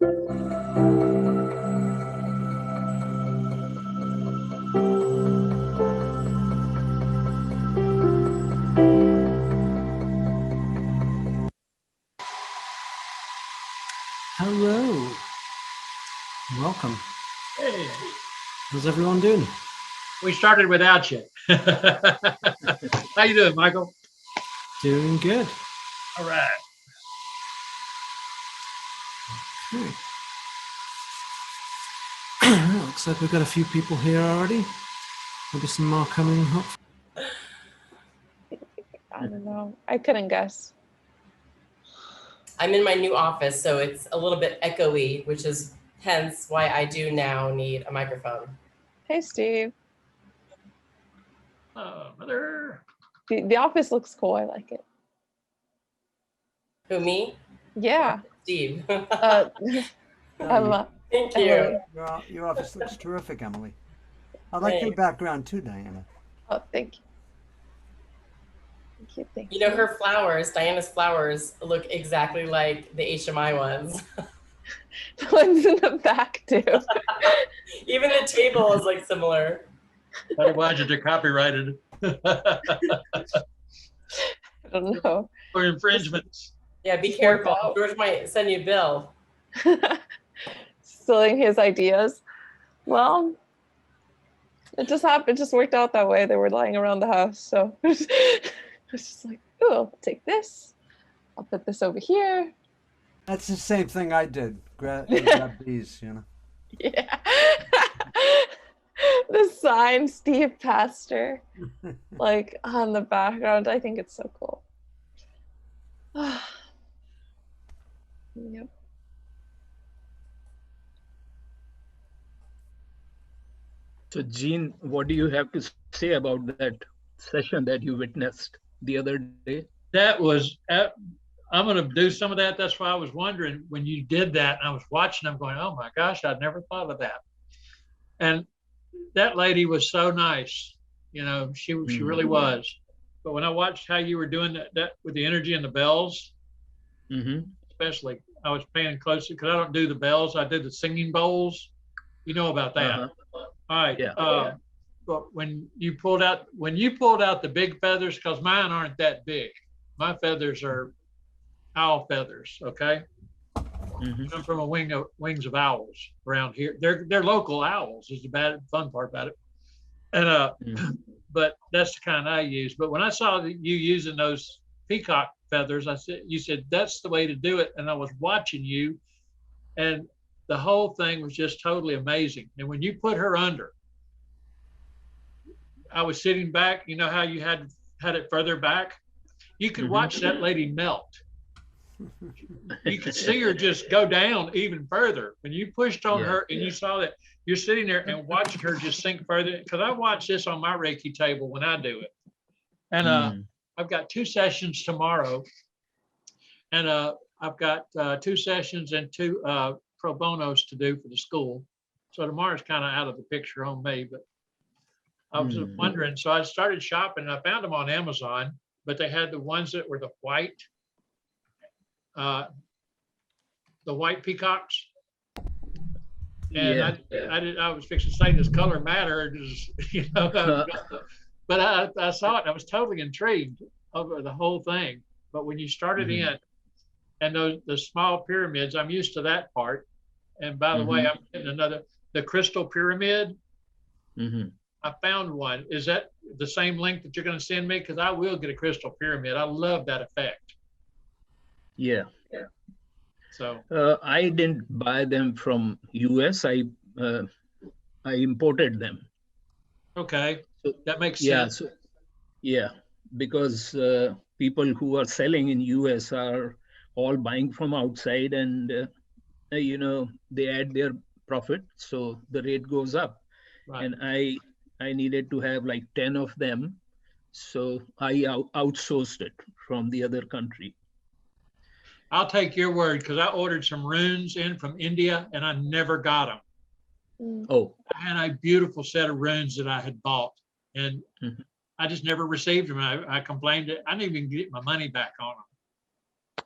Hello. Welcome. Hey, How's everyone doing? we started without you. How you doing, Michael? Doing good. All right. Okay. Looks like we've got a few people here already. Maybe some more coming up. I don't know. I couldn't guess. I'm in my new office, so it's a little bit echoey, which is hence why I do now need a microphone. Hey, Steve. Mother. The office looks cool. I like it. Who, me? Yeah. Steve. Emma. Thank you. Emily. Your office looks terrific, Emily. I like your background too, Diana. Oh, thank you. Thank you. You know, her flowers, Diana's flowers, look exactly like the HMI ones. The ones in the back, too. Even the table is like similar. Otherwise, they're copyrighted. I don't know. Or infringements. Yeah, be careful. George might send you a bill. Stealing his ideas. Well, it just happened. It just worked out that way. They were lying around the house. So I was just like, oh, I'll take this. I'll put this over here. That's the same thing I did. Grab these, you know. Yeah. The sign, Steve Pastor, like on the background. I think it's so cool. Yep. So, Jean, what do you have to say about that session that you witnessed the other day? That was, I'm going to do some of that. That's why I was wondering when you did that. And I was watching, I'm going, oh my gosh, I'd never thought of that. And that lady was so nice. You know, she really was. But when I watched how you were doing that with the energy and the bells, especially, I was paying close because I don't do the bells. I do the singing bowls. You know about that. All right. Yeah. But when you pulled out the big feathers, because mine aren't that big. My feathers are owl feathers. Okay. Come from wings of owls around here. They're local owls. Is the fun part about it. And but that's the kind I use. But when I saw you using those peacock feathers, you said that's the way to do it. And I was watching you, and the whole thing was just totally amazing. And when you put her under, I was sitting back. You know how you had it further back? You could watch that lady melt. You could see her just go down even further. When you pushed on her and you saw that, you're sitting there and watching her just sink further. Because I watch this on my Reiki table when I do it. And I've got 2 sessions tomorrow. And I've got 2 sessions and 2 pro bonos to do for the school. So tomorrow's kind of out of the picture on me. But I was wondering, so I started shopping and I found them on Amazon, but they had the ones that were the white peacocks. And I was fixing to say, does color matter? Does, you know, but I saw it and I was totally intrigued over the whole thing. But when you started in, and the small pyramids, I'm used to that part. And by the way, I'm getting the crystal pyramid. I found one. Is that the same link that you're going to send me? Because I will get a crystal pyramid. I love that effect. Yeah. So I didn't buy them from US. I imported them. Okay, so that makes sense. Because people who are selling in US are all buying from outside, and you know, they add their profit, so the rate goes up. Right. And I needed to have like 10 of them, so I outsourced it from the other country. I'll take your word, because I ordered some runes in from India and I never got them. Oh. I had a beautiful set of runes that I had bought, and I just never received them. I complained that I didn't even get my money back on them.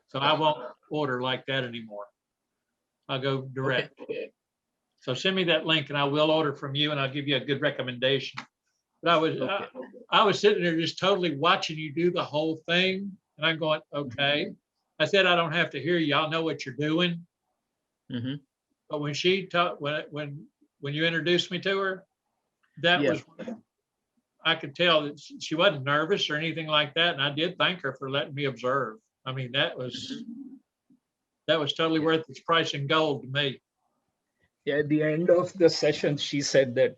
So I won't order like that anymore. I'll go direct. Okay. So send me that link and I will order from you and I'll give you a good recommendation. But I was sitting there just totally watching you do the whole thing. And I'm going, okay. I said, I don't have to hear you. I'll know what you're doing. Mm-hmm. But when she talked, when you introduced me to her, that Yeah. was, I could tell that she wasn't nervous or anything like that. And I did thank her for letting me observe. I mean, that was totally worth its price in gold to me. Yeah, at the end of the session, she said that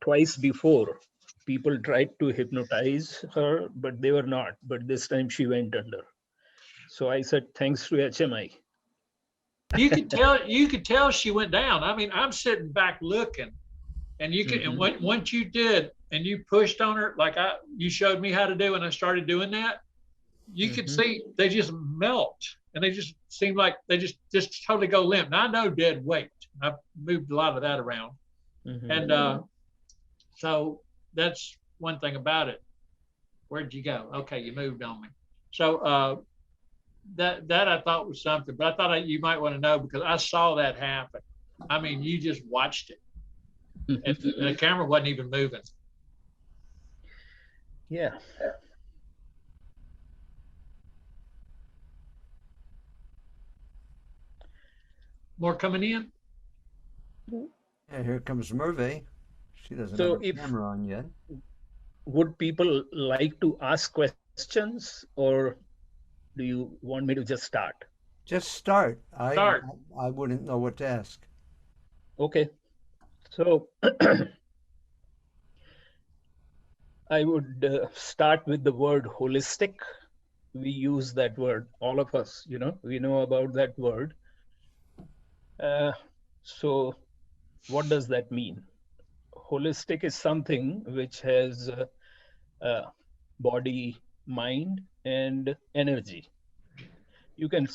twice before, people tried to hypnotize her, but they were not. But this time she went under. So I said, thanks to HMI. You could tell she went down. I mean, I'm sitting back looking, and you could, and once you did, and you pushed on her, like you showed me how to do, and I started doing that, you could see they just melt, and they just seem like they just totally go limp. Now I know dead weight. I've moved a lot of that around, and so that's one thing about it. Where'd you go? Okay, you moved on me. So that I thought was something, but I thought you might want to know because I saw that happen. I mean, you just watched it, and the camera wasn't even moving. Yeah. More coming in? Yeah, here comes Merve. She doesn't So have a camera on yet. Would people like to ask questions, or do you want me to just start? Just start. Start. I wouldn't know what to ask. Okay. So I would start with the word holistic. We use that word, all of us, we know about that word. So what does that mean? Holistic is something which has body, mind, and energy. You can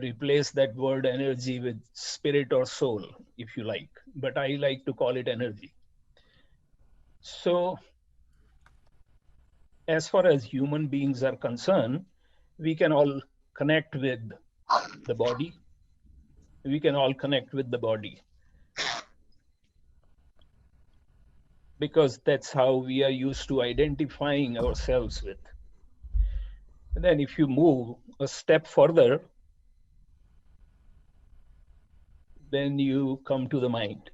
replace that word energy with spirit or soul, if you like, but I like to call it energy. So as far as human beings are concerned, we can all connect with the body. We can all connect with the body because that's how we are used to identifying ourselves with. And then if you move a step further, then you come to the mind.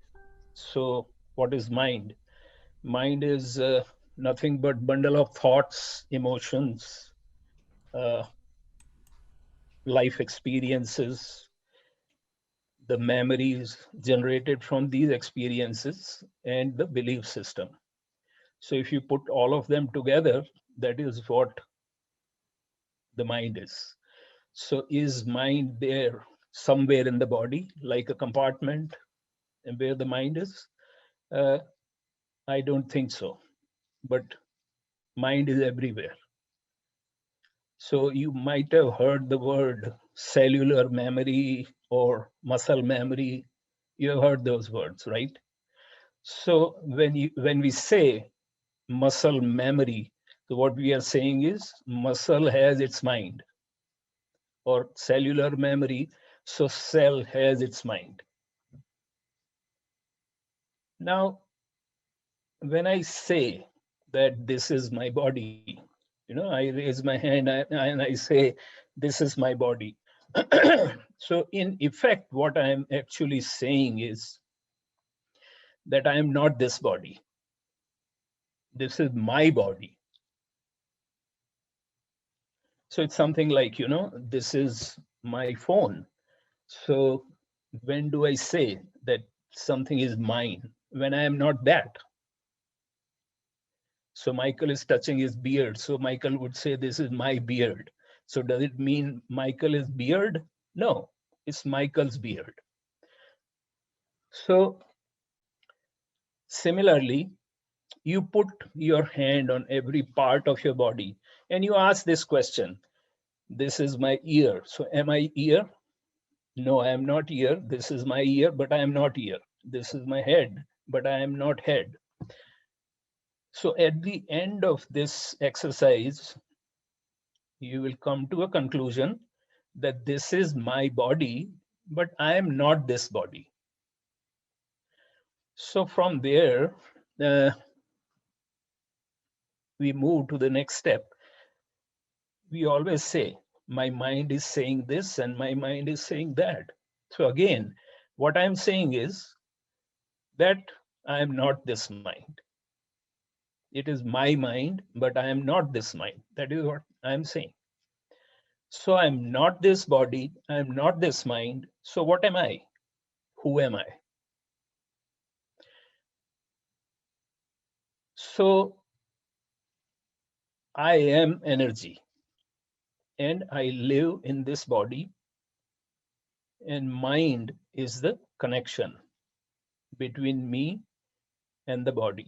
So what is mind? Mind is nothing but bundle of thoughts, emotions, life experiences, the memories generated from these experiences, and the belief system. So if you put all of them together, that is what the mind is. So is mind there somewhere in the body, like a compartment, and where the mind is? I don't think so, but mind is everywhere. So you might have heard the word cellular memory or muscle memory. You have heard those words, right? So when we say muscle memory, so what we are saying is muscle has its mind, or cellular memory, so cell has its mind. Now, when I say that this is my body, I raise my hand and I say, this is my body. So in effect, what I am actually saying is that I am not this body. This is my body. So it's something like, this is my phone. So when do I say that something is mine? When I am not that. So Michael is touching his beard. So Michael would say, this is my beard. So does it mean Michael is beard? No, it's Michael's beard. So similarly, you put your hand on every part of your body and you ask this question, this is my ear. So am I ear? No, I am not ear. This is my ear, but I am not ear. This is my head, but I am not head. So at the end of this exercise, you will come to a conclusion that this is my body, but I am not this body. So from there, we move to the next step. We always say, my mind is saying this and my mind is saying that. So again, what I'm saying is that I am not this mind. It is my mind, but I am not this mind. That is what I'm saying. So I'm not this body, I'm not this mind. So what am I? Who am I? So I am energy and I live in this body, and mind is the connection between me and the body.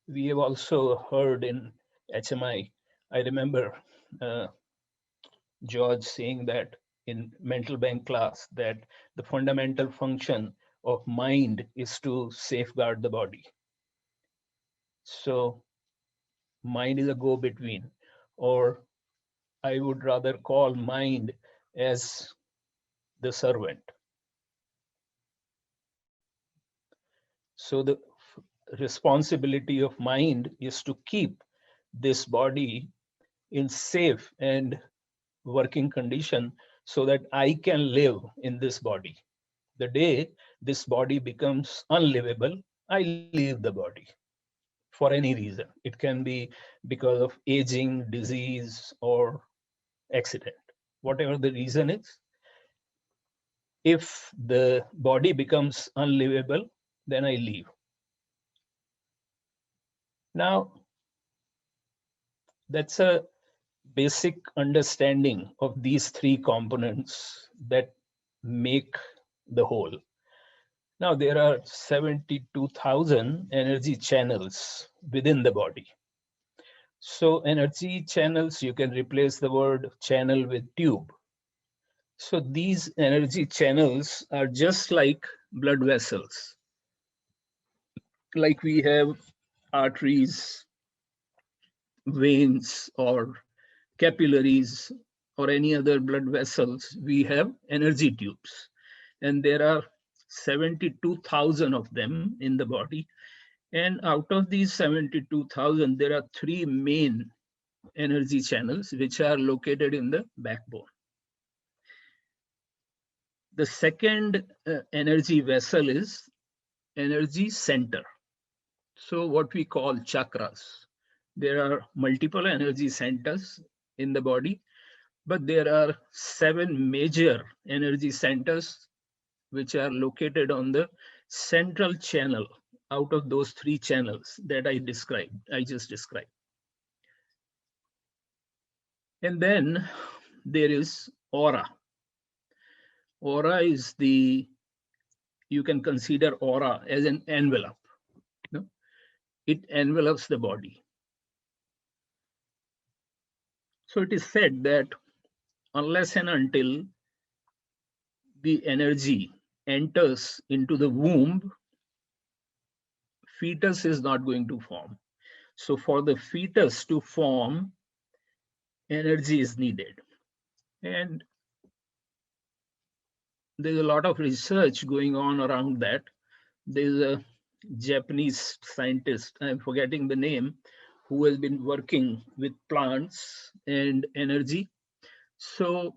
We have also heard in HMI, I remember George saying that in mental bank class, that the fundamental function of mind is to safeguard the body. So mind is a go-between, or I would rather call mind as the servant. So the responsibility of mind is to keep this body in safe and working condition so that I can live in this body. The day this body becomes unlivable, I leave the body for any reason. It can be because of aging, disease, or accident. Whatever the reason is, if the body becomes unlivable, then I leave. Now, that's a basic understanding of these three components that make the whole. Now, there are 72,000 energy channels within the body. So energy channels, you can replace the word channel with tube. So these energy channels are just like blood vessels. Like we have arteries, veins, or capillaries, or any other blood vessels, we have energy tubes. And there are 72,000 of them in the body. And out of these 72,000, there are three main energy channels which are located in the backbone. The second energy vessel is energy center. So what we call chakras. There are multiple energy centers in the body, but there are 7 major energy centers which are located on the central channel out of those 3 channels that I just described. And then there is aura. Aura is you can consider aura as an envelope. No? It envelops the body. So it is said that unless and until the energy enters into the womb, fetus is not going to form. So for the fetus to form, energy is needed. And there's a lot of research going on around that. There's a Japanese scientist, I'm forgetting the name, who has been working with plants and energy. So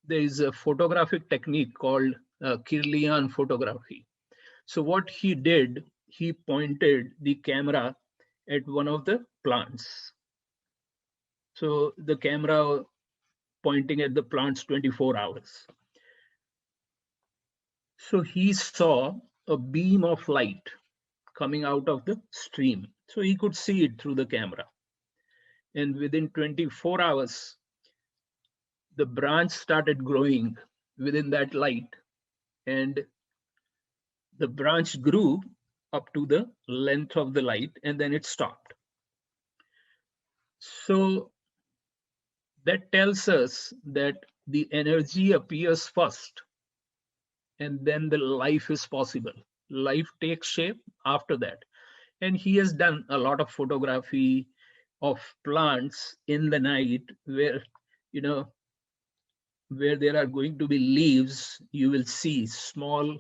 there is a photographic technique called Kirlian photography. So what he did, he pointed the camera at one of the plants. So the camera pointing at the plants 24 hours. So he saw a beam of light coming out of the stream. So he could see it through the camera. And within 24 hours, the branch started growing within that light, and the branch grew up to the length of the light, and then it stopped. So that tells us that the energy appears first, and then the life is possible. Life takes shape after that. And he has done a lot of photography of plants in the night where, where there are going to be leaves, you will see small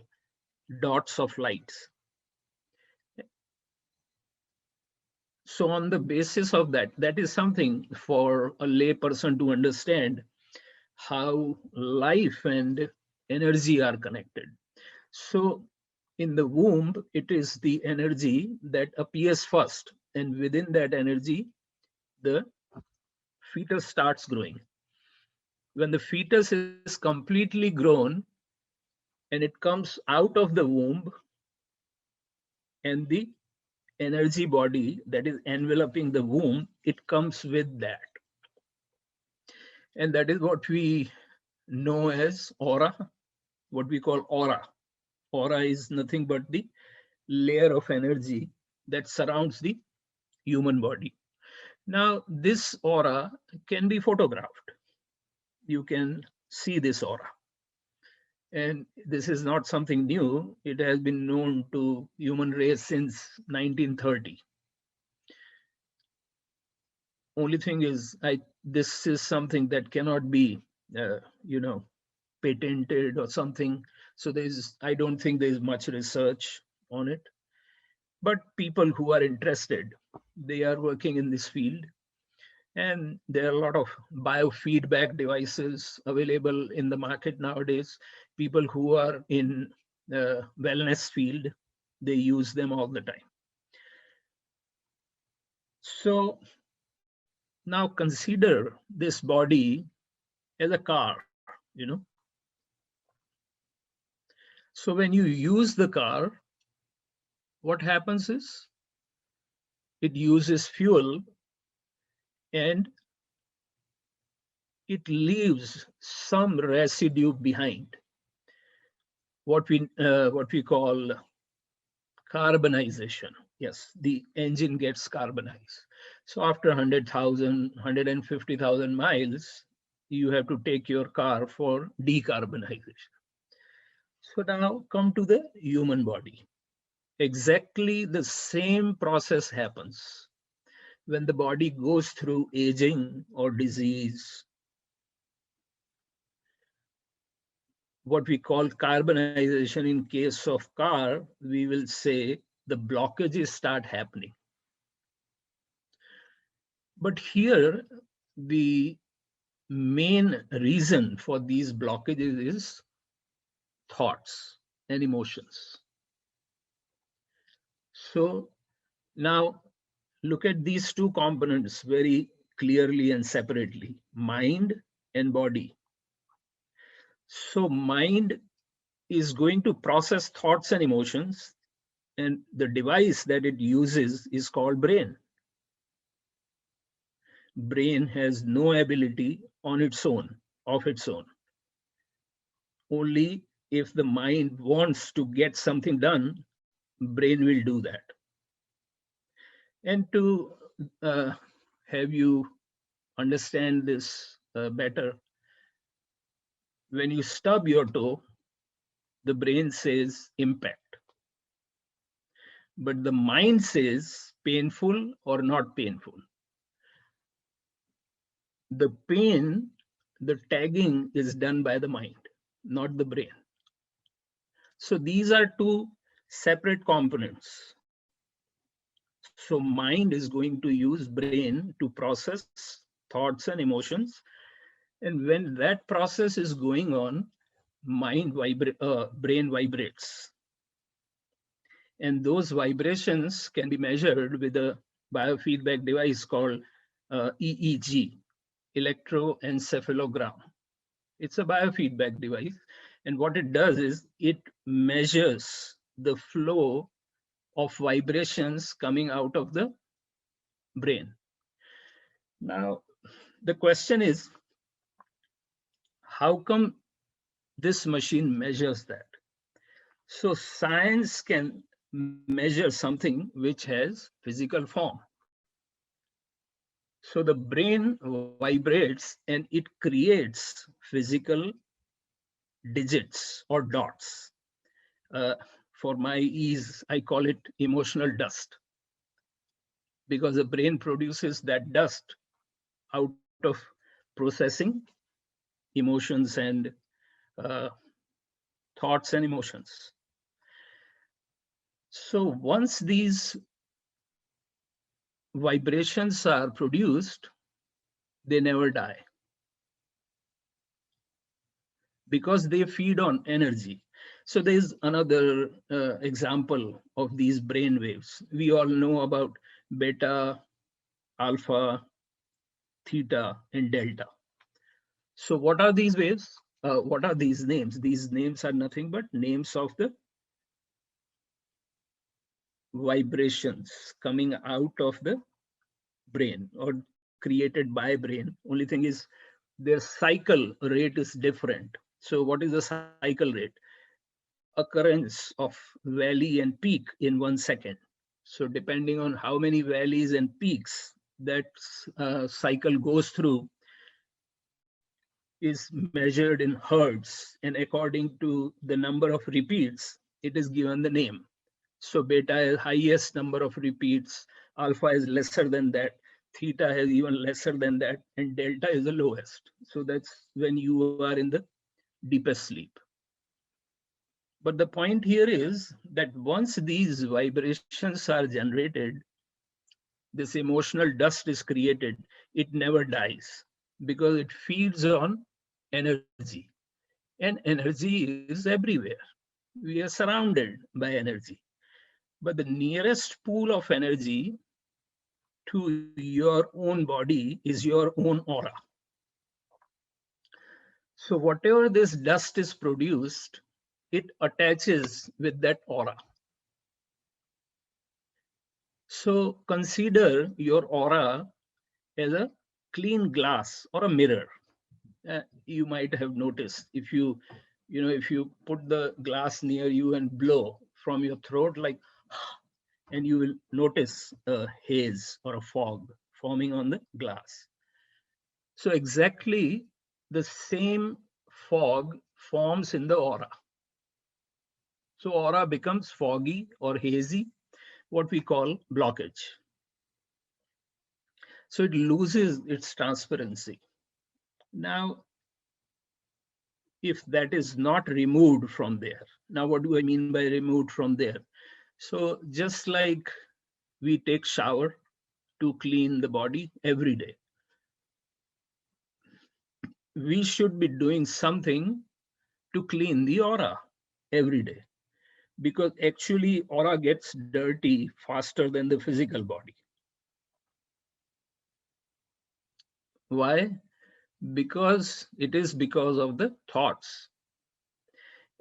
dots of light. So on the basis of that, that is something for a lay person to understand how life and energy are connected. So in the womb, it is the energy that appears first, and within that energy, the fetus starts growing. When the fetus is completely grown and it comes out of the womb, and the energy body that is enveloping the womb, it comes with that. And that is what we know as aura, what we call aura. Aura is nothing but the layer of energy that surrounds the human body. Now, this aura can be photographed. You can see this aura. And this is not something new. It has been known to human race since 1930. Only thing is, this is something that cannot be, patented or something. So I don't think there's much research on it. But people who are interested, they are working in this field. And there are a lot of biofeedback devices available in the market nowadays. People who are in the wellness field, they use them all the time. So now consider this body as a car, So when you use the car, what happens is it uses fuel and it leaves some residue behind, what we call carbonization. Yes, the engine gets carbonized. So after 100,000, 150,000 miles, you have to take your car for decarbonization. So now come to the human body. Exactly the same process happens when the body goes through aging or disease. What we call carbonization in case of car, we will say the blockages start happening. But here, the main reason for these blockages is thoughts and emotions. So now look at these two components very clearly and separately, mind and body. So mind is going to process thoughts and emotions, and the device that it uses is called brain. Brain has no ability of its own. Only if the mind wants to get something done, brain will do that. And to have you understand this better, when you stub your toe, the brain says impact. But the mind says painful or not painful. The pain, the tagging is done by the mind, not the brain. So these are two separate components. So mind is going to use brain to process thoughts and emotions. And when that process is going on, brain vibrates. And those vibrations can be measured with a biofeedback device called EEG, electroencephalogram. It's a biofeedback device. And what it does is it measures the flow of vibrations coming out of the brain. Now, the question is, how come this machine measures that? So science can measure something which has physical form. So the brain vibrates and it creates physical digits or dots. For my ease, I call it emotional dust, because the brain produces that dust out of processing emotions and thoughts and emotions. So once these vibrations are produced, they never die because they feed on energy. So there's another example of these brain waves. We all know about beta, alpha, theta, and delta. So what are these waves? What are these names? These names are nothing but names of the vibrations coming out of the brain or created by brain. Only thing is their cycle rate is different. So what is the cycle rate? Occurrence of valley and peak in 1 second. So depending on how many valleys and peaks that cycle goes through is measured in hertz, and according to the number of repeats, it is given the name. So beta is highest number of repeats, alpha is lesser than that, theta has even lesser than that, and delta is the lowest. So that's when you are in the deepest sleep. But the point here is that once these vibrations are generated, this emotional dust is created, it never dies because it feeds on energy. And energy is everywhere. We are surrounded by energy. But the nearest pool of energy to your own body is your own aura. So whatever this dust is produced, it attaches with that aura. So consider your aura as a clean glass or a mirror. You might have noticed if if you put the glass near you and blow from your throat like, and you will notice a haze or a fog forming on the glass. So exactly the same fog forms in the aura. So aura becomes foggy or hazy, what we call blockage. So it loses its transparency. Now, if that is not removed from there, now what do I mean by removed from there? So just like we take shower to clean the body every day, we should be doing something to clean the aura every day, because actually aura gets dirty faster than the physical body. Why? Because it is because of the thoughts.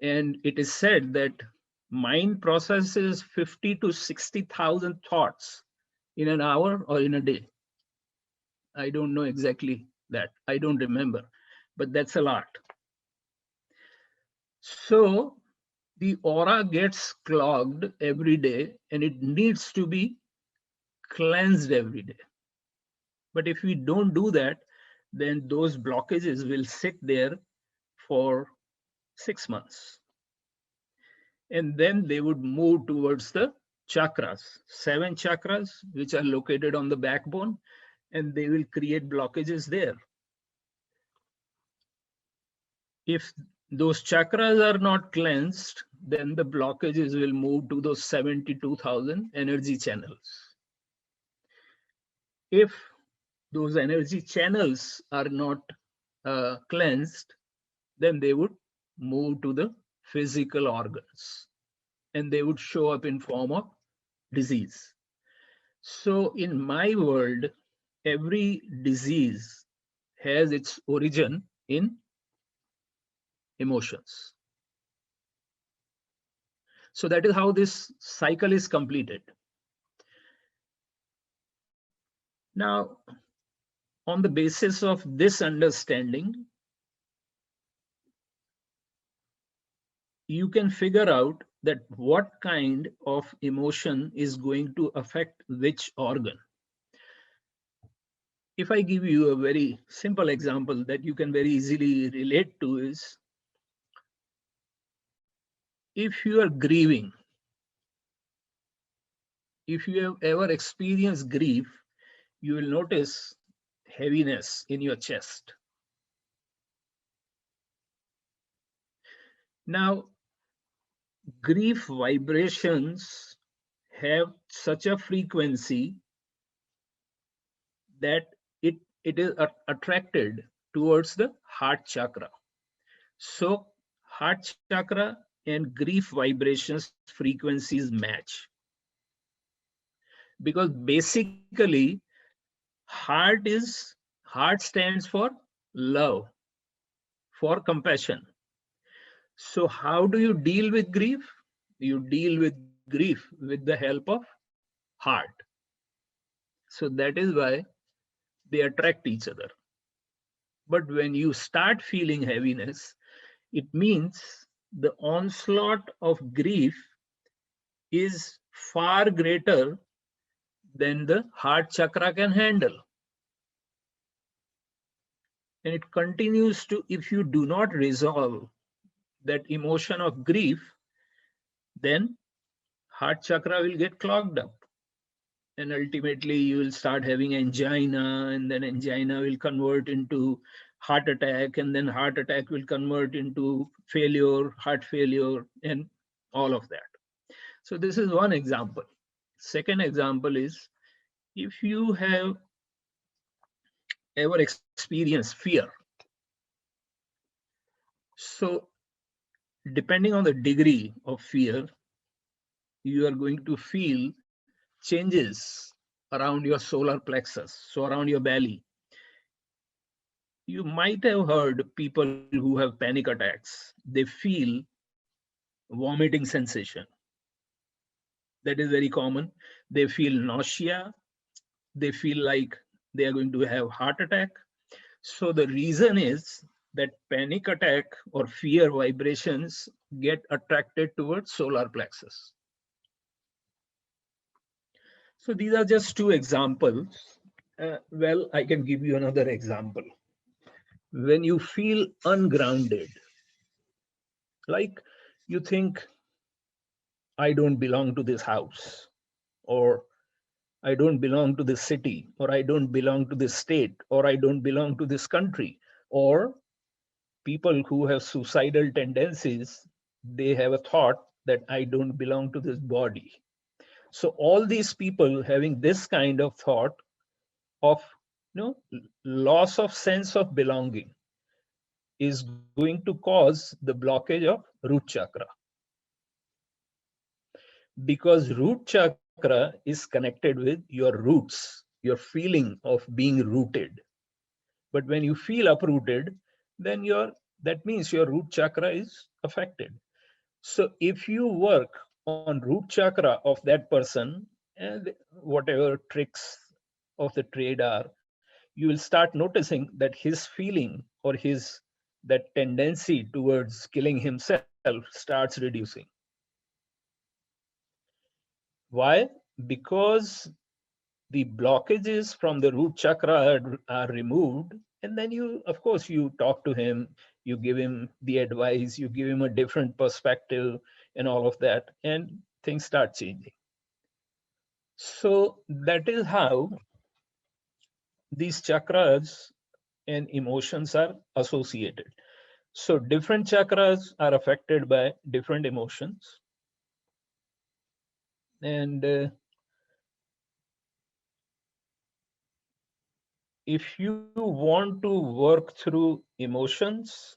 And it is said that mind processes 50 to 60,000 thoughts in an hour or in a day. I don't know exactly that. I don't remember, but that's a lot. So the aura gets clogged every day and it needs to be cleansed every day. But if we don't do that, then those blockages will sit there for 6 months. And then they would move towards the chakras, 7 chakras, which are located on the backbone, and they will create blockages there. If those chakras are not cleansed, then the blockages will move to those 72,000 energy channels. If those energy channels are not cleansed, then they would move to the physical organs and they would show up in form of disease. So in my world, every disease has its origin in emotions. So that is how this cycle is completed. Now, on the basis of this understanding, you can figure out that what kind of emotion is going to affect which organ. If I give you a very simple example that you can very easily relate to is, if you are grieving, if you have ever experienced grief, you will notice heaviness in your chest. Now, grief vibrations have such a frequency that it is attracted towards the heart chakra. So heart chakra and grief vibrations frequencies match, because basically heart stands for love, for compassion. So how do you deal with grief? You deal with grief with the help of heart. So that is why they attract each other. But when you start feeling heaviness, it means the onslaught of grief is far greater than the heart chakra can handle. And it continues to, if you do not resolve that emotion of grief, then heart chakra will get clogged up. And ultimately you will start having angina, and then angina will convert into heart attack, and then heart attack will convert into failure, heart failure, and all of that. So this is one example. Second example is, if you have ever experienced fear, so depending on the degree of fear, you are going to feel changes around your solar plexus, so around your belly. You might have heard people who have panic attacks, they feel vomiting sensation. That is very common. They feel nausea. They feel like they are going to have heart attack. So the reason is that panic attack or fear vibrations get attracted towards solar plexus. So these are just two examples. Well, I can give you another example. When you feel ungrounded, like you think, I don't belong to this house, or I don't belong to this city, or I don't belong to this state, or I don't belong to this country, or people who have suicidal tendencies, they have a thought that I don't belong to this body. So all these people having this kind of thought of loss of sense of belonging is going to cause the blockage of root chakra, because root chakra is connected with your roots, your feeling of being rooted. But when you feel uprooted, then that means your root chakra is affected. So if you work on root chakra of that person, and whatever tricks of the trade are, you will start noticing that his feeling or his that tendency towards killing himself starts reducing. Why? Because the blockages from the root chakra are removed, and then you, of course, you talk to him, you give him the advice, you give him a different perspective and all of that, and things start changing. So that is how these chakras and emotions are associated. So different chakras are affected by different emotions. And if you want to work through emotions,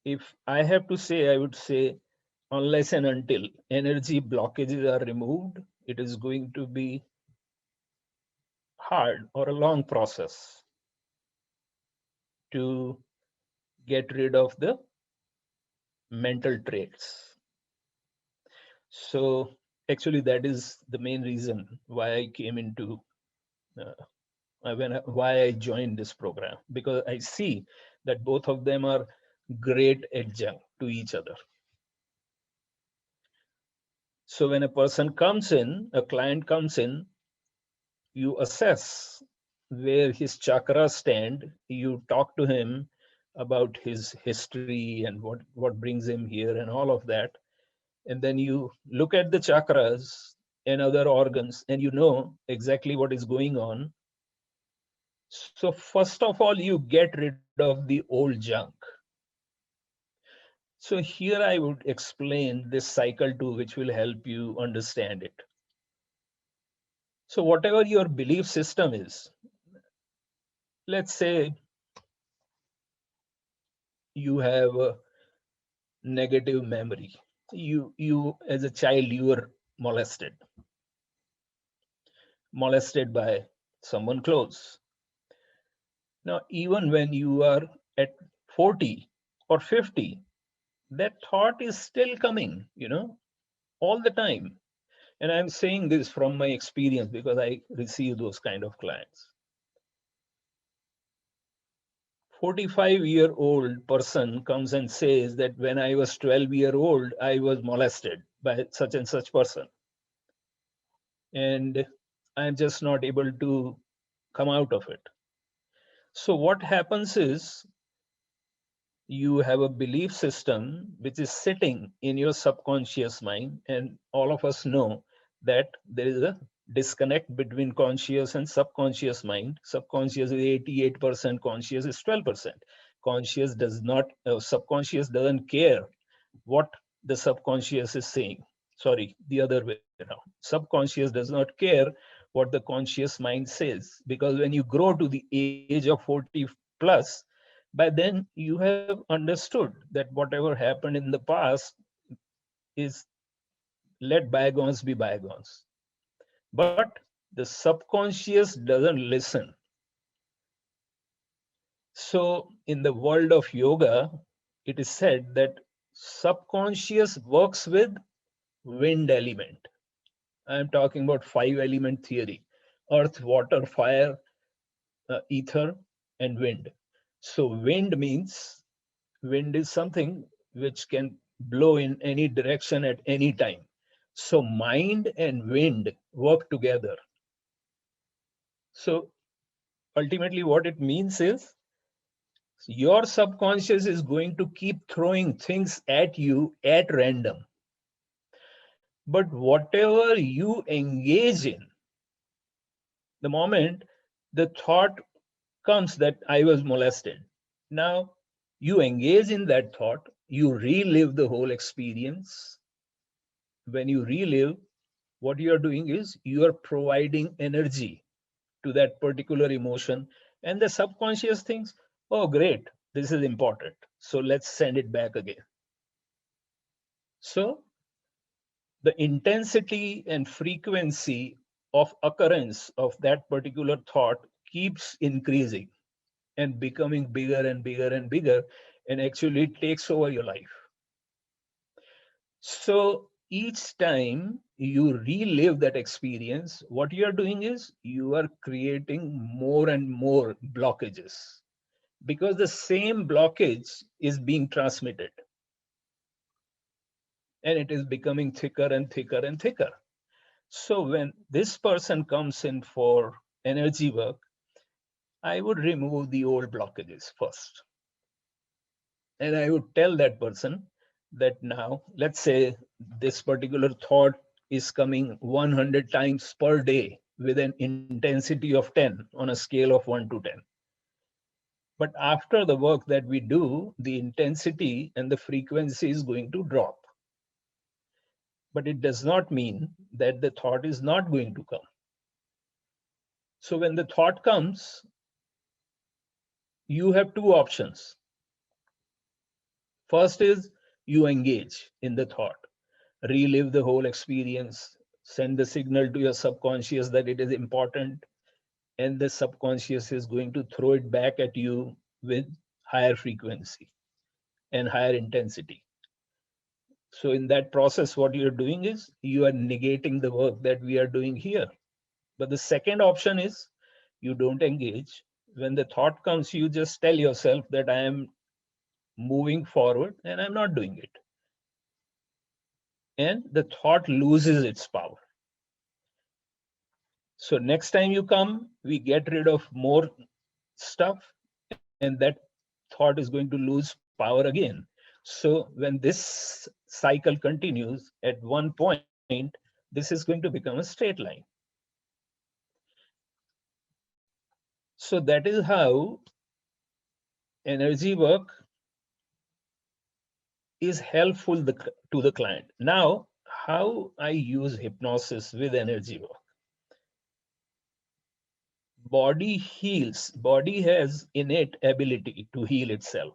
if I have to say, I would say, unless and until energy blockages are removed, it is going to be hard or a long process to get rid of the mental traits. So actually, that is the main reason why I came into why I joined this program, because I see that both of them are great adjunct to each other. So when a person comes in, a client comes in, you assess where his chakras stand, you talk to him about his history and what brings him here and all of that. And then you look at the chakras and other organs and you know exactly what is going on. So first of all, you get rid of the old junk. So here I would explain this cycle too, which will help you understand it. So whatever your belief system is, let's say you have a negative memory. You as a child, you were molested by someone close. Now, even when you are at 40 or 50, that thought is still coming, all the time. And I'm saying this from my experience because I receive those kind of clients. 45-year-old person comes and says that when I was 12-year-old, I was molested by such and such person. And I'm just not able to come out of it. So what happens is you have a belief system which is sitting in your subconscious mind, and all of us know that there is a disconnect between conscious and subconscious mind. Subconscious is 88%, conscious is 12%. Conscious does not, subconscious doesn't care what the subconscious is saying. Sorry, the other way around. Subconscious does not care what the conscious mind says, because when you grow to the age of 40 plus, by then you have understood that whatever happened in the past is, let bygones be bygones. But the subconscious doesn't listen. So in the world of yoga, it is said that subconscious works with wind element. I'm talking about 5-element theory: earth, water, fire, ether, and wind. So wind is something which can blow in any direction at any time. So mind and wind work together. So ultimately what it means is your subconscious is going to keep throwing things at you at random. But whatever you engage in, the moment the thought comes that I was molested, now you engage in that thought, you relive the whole experience. When you relive, what you are doing is you are providing energy to that particular emotion, and the subconscious thinks, oh great, this is important, so let's send it back again. So the intensity and frequency of occurrence of that particular thought keeps increasing and becoming bigger and bigger and bigger, and actually it takes over your life. So each time you relive that experience, what you are doing is you are creating more and more blockages, because the same blockage is being transmitted and it is becoming thicker and thicker and thicker. So when this person comes in for energy work, I would remove the old blockages first. And I would tell that person that now, let's say this particular thought is coming 100 times per day with an intensity of 10 on a scale of 1 to 10. But after the work that we do, the intensity and the frequency is going to drop. But it does not mean that the thought is not going to come. So when the thought comes, you have two options. First is you engage in the thought, relive the whole experience, send the signal to your subconscious that it is important, and the subconscious is going to throw it back at you with higher frequency and higher intensity. So in that process, what you're doing is you are negating the work that we are doing here. But the second option is you don't engage. When the thought comes, you just tell yourself that I am moving forward and I'm not doing it. And the thought loses its power. So next time you come, we get rid of more stuff, and that thought is going to lose power again. So when this cycle continues, at one point, this is going to become a straight line. So that is how energy work is helpful to the client. Now, how I use hypnosis with energy work. Body heals. Body has innate ability to heal itself.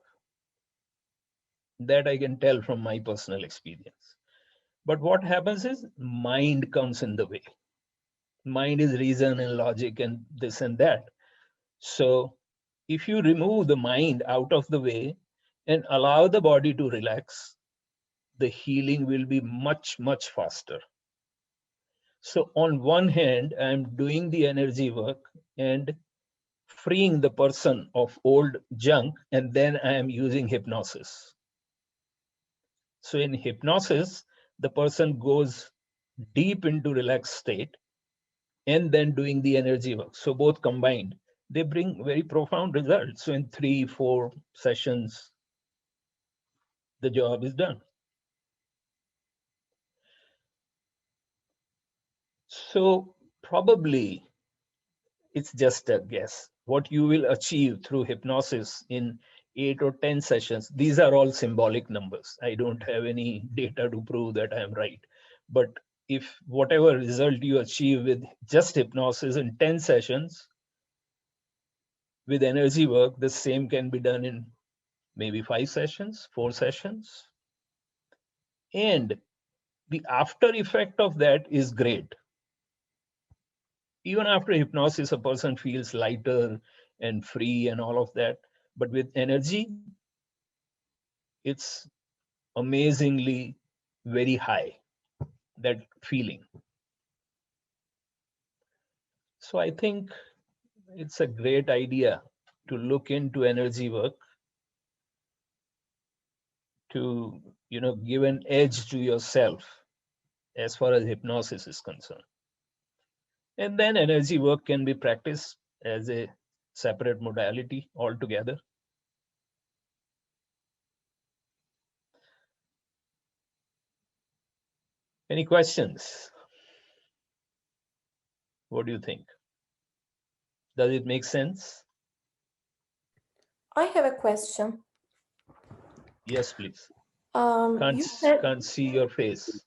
That I can tell from my personal experience. But what happens is mind comes in the way. Mind is reason and logic and this and that. So if you remove the mind out of the way and allow the body to relax, the healing will be much, much faster. So on one hand, I'm doing the energy work and freeing the person of old junk, and then I am using hypnosis. So in hypnosis, the person goes deep into relaxed state and then doing the energy work. So both combined, they bring very profound results. So in 3-4 sessions, the job is done. So probably it's just a guess. What you will achieve through hypnosis in 8 or 10 sessions, these are all symbolic numbers. I don't have any data to prove that I am right. But if whatever result you achieve with just hypnosis in 10 sessions, with energy work, the same can be done in maybe 5 sessions, 4 sessions. And the after effect of that is great. Even after hypnosis, a person feels lighter and free and all of that. But with energy, it's amazingly very high, that feeling. So I think it's a great idea to look into energy work to, give an edge to yourself as far as hypnosis is concerned. And then energy work can be practiced as a separate modality altogether. Any questions? What do you think? Does it make sense? I have a question. Yes, please. You said... Can't see your face.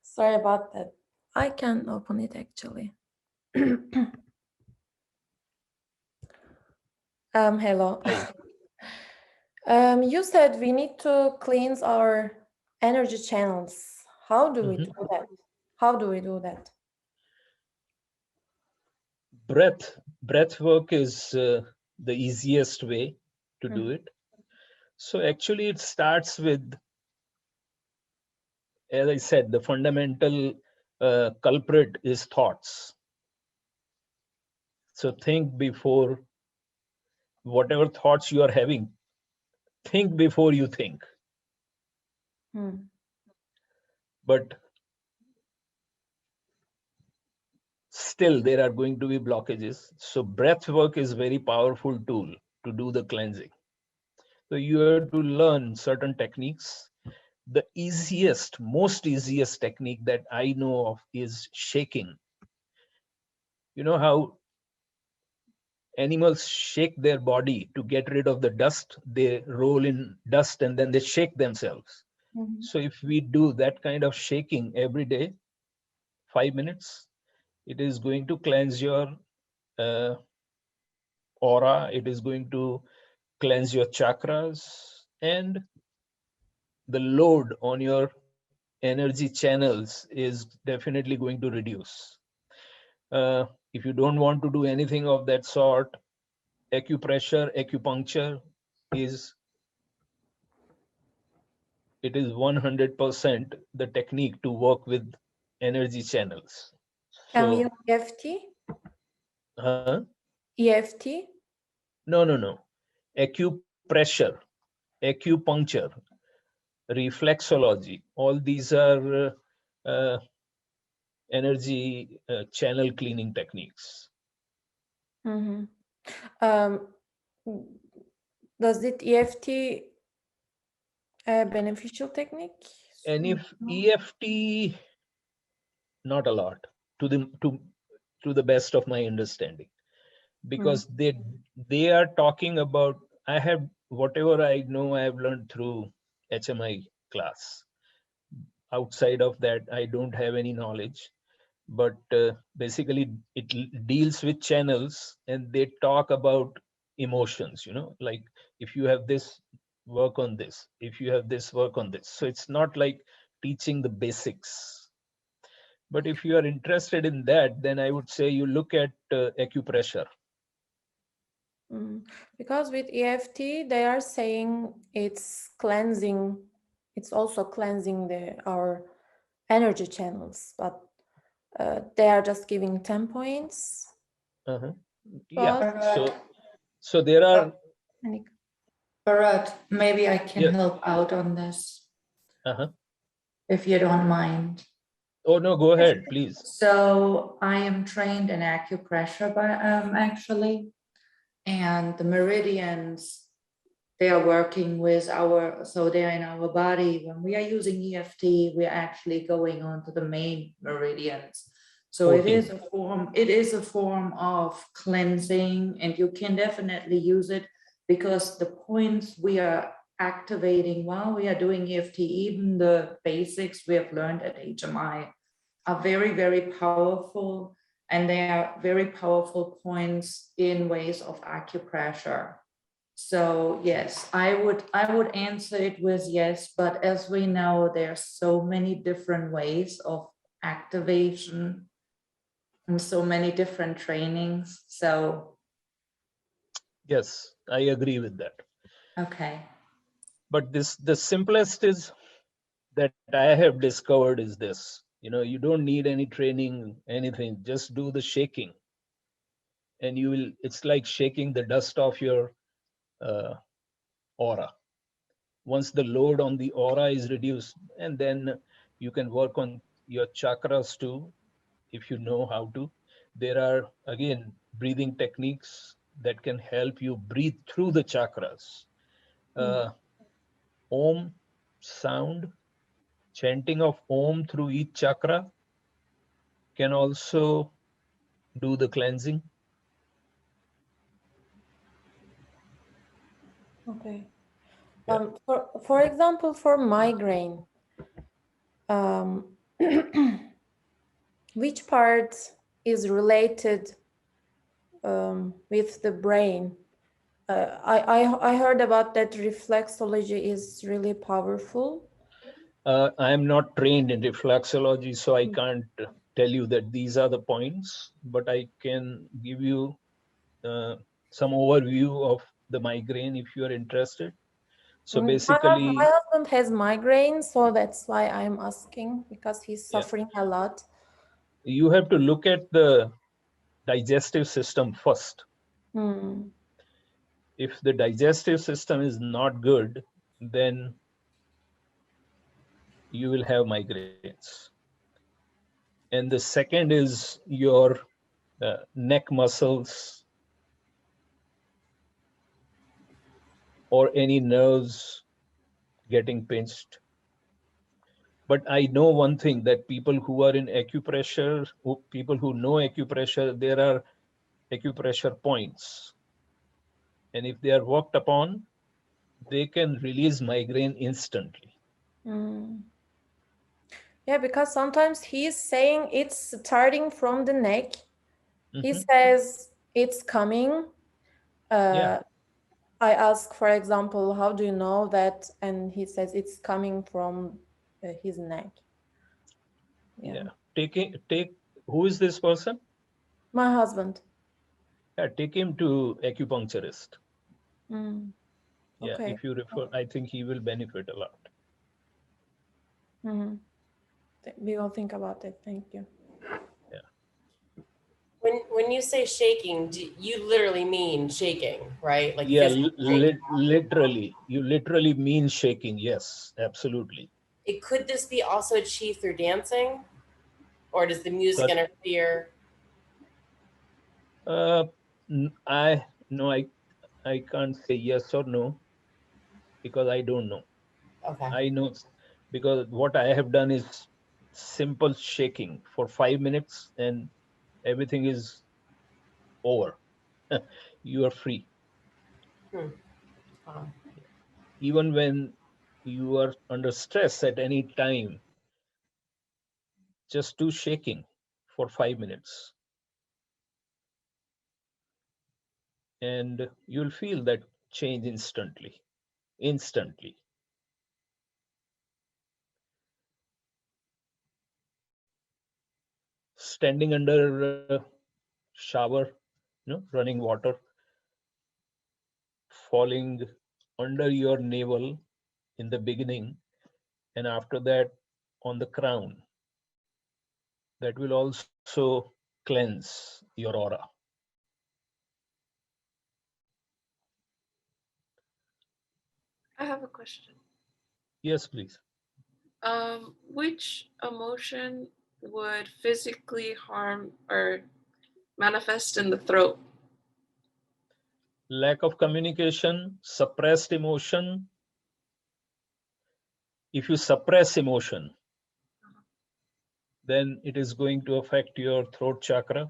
Sorry about that. I can open it actually. Hello. You said we need to cleanse our energy channels. How do we do that? How do we do that? Breath work is the easiest way to do it. So actually it starts with, as I said, the fundamental culprit is thoughts. So think before, whatever thoughts you are having, think before you think. But still there are going to be blockages. So breath work is very powerful tool to do the cleansing. So you have to learn certain techniques. The most easiest technique that I know of is shaking. You know how animals shake their body to get rid of the dust? They roll in dust and then they shake themselves. So if we do that kind of shaking every day, 5 minutes, it is going to cleanse your aura. It is going to cleanse your chakras, and the load on your energy channels is definitely going to reduce. If you don't want to do anything of that sort, acupuncture is 100% the technique to work with energy channels. Can we use EFT? EFT? No. Acupressure, acupuncture, reflexology, all these are energy channel cleaning techniques. Does it EFT a beneficial technique? And if EFT, not a lot, to the best of my understanding, because they are talking about, I have whatever I know, I have learned through HMI class. Outside of that, I don't have any knowledge. But basically, it deals with channels, and they talk about emotions. Like if you have this, work on this. If you have this, work on this. So it's not like teaching the basics. But if you are interested in that, then I would say you look at acupressure. Because with EFT, they are saying it's cleansing. It's also cleansing our energy channels, but they are just giving 10 points. Uh-huh. Yeah. But So there are. Bharat, maybe I can Yeah. help out on this, Uh-huh. if you don't mind. Oh no, go ahead, please. So I am trained in acupressure, actually, and the meridians, they are working with so they're in our body. When we are using EFT, we're actually going on to the main meridians. So it is a form of cleansing, and you can definitely use it because the points we are activating while we are doing EFT, even the basics we have learned at HMI, are very, very powerful, and they are very powerful points in ways of acupressure. So yes, I would answer it with yes, but as we know, there are so many different ways of activation and so many different trainings. So yes, I agree with that. Okay. But the simplest is that I have discovered is this. You don't need any training, anything. Just do the shaking, and it's like shaking the dust off your aura. Once the load on the aura is reduced, and then you can work on your chakras too, if you know how to. There are, again, breathing techniques that can help you breathe through the chakras. Om sound, chanting of Om through each chakra can also do the cleansing. Okay. Yeah. For example, for migraine, which part is related with the brain? I heard about that reflexology is really powerful. I am not trained in reflexology, so I can't tell you that these are the points, but I can give you some overview of the migraine if you are interested. So basically, my husband has migraine, so that's why I'm asking, because he's suffering a lot. You have to look at the digestive system first. If the digestive system is not good, then you will have migraines. And the second is your neck muscles or any nerves getting pinched. But I know one thing, that people who are in acupressure, people who know acupressure, there are acupressure points. And if they are worked upon, they can release migraine instantly. Yeah, because sometimes he's saying it's starting from the neck. He says it's coming. I ask, for example, how do you know that? And he says it's coming from his neck. Yeah. Who is this person? My husband. Yeah, take him to acupuncturist. Yeah, Okay. if you refer, I think he will benefit a lot. We will think about it. Thank you. Yeah. When you say shaking, you literally mean shaking, right? Like literally. You literally mean shaking. Yes, absolutely. Could this be also chi through dancing, or does the music interfere? I can't say yes or no, because I don't know. Okay. I know because what I have done is simple shaking for 5 minutes and everything is over. You are free. Even when you are under stress at any time, just do shaking for 5 minutes. And you'll feel that change instantly. Standing under a shower, running water, falling under your navel in the beginning, and after that on the crown. That will also cleanse your aura. I have a question. Yes, please. Which emotion would physically harm or manifest in the throat? Lack of communication, suppressed emotion. If you suppress emotion, then it is going to affect your throat chakra.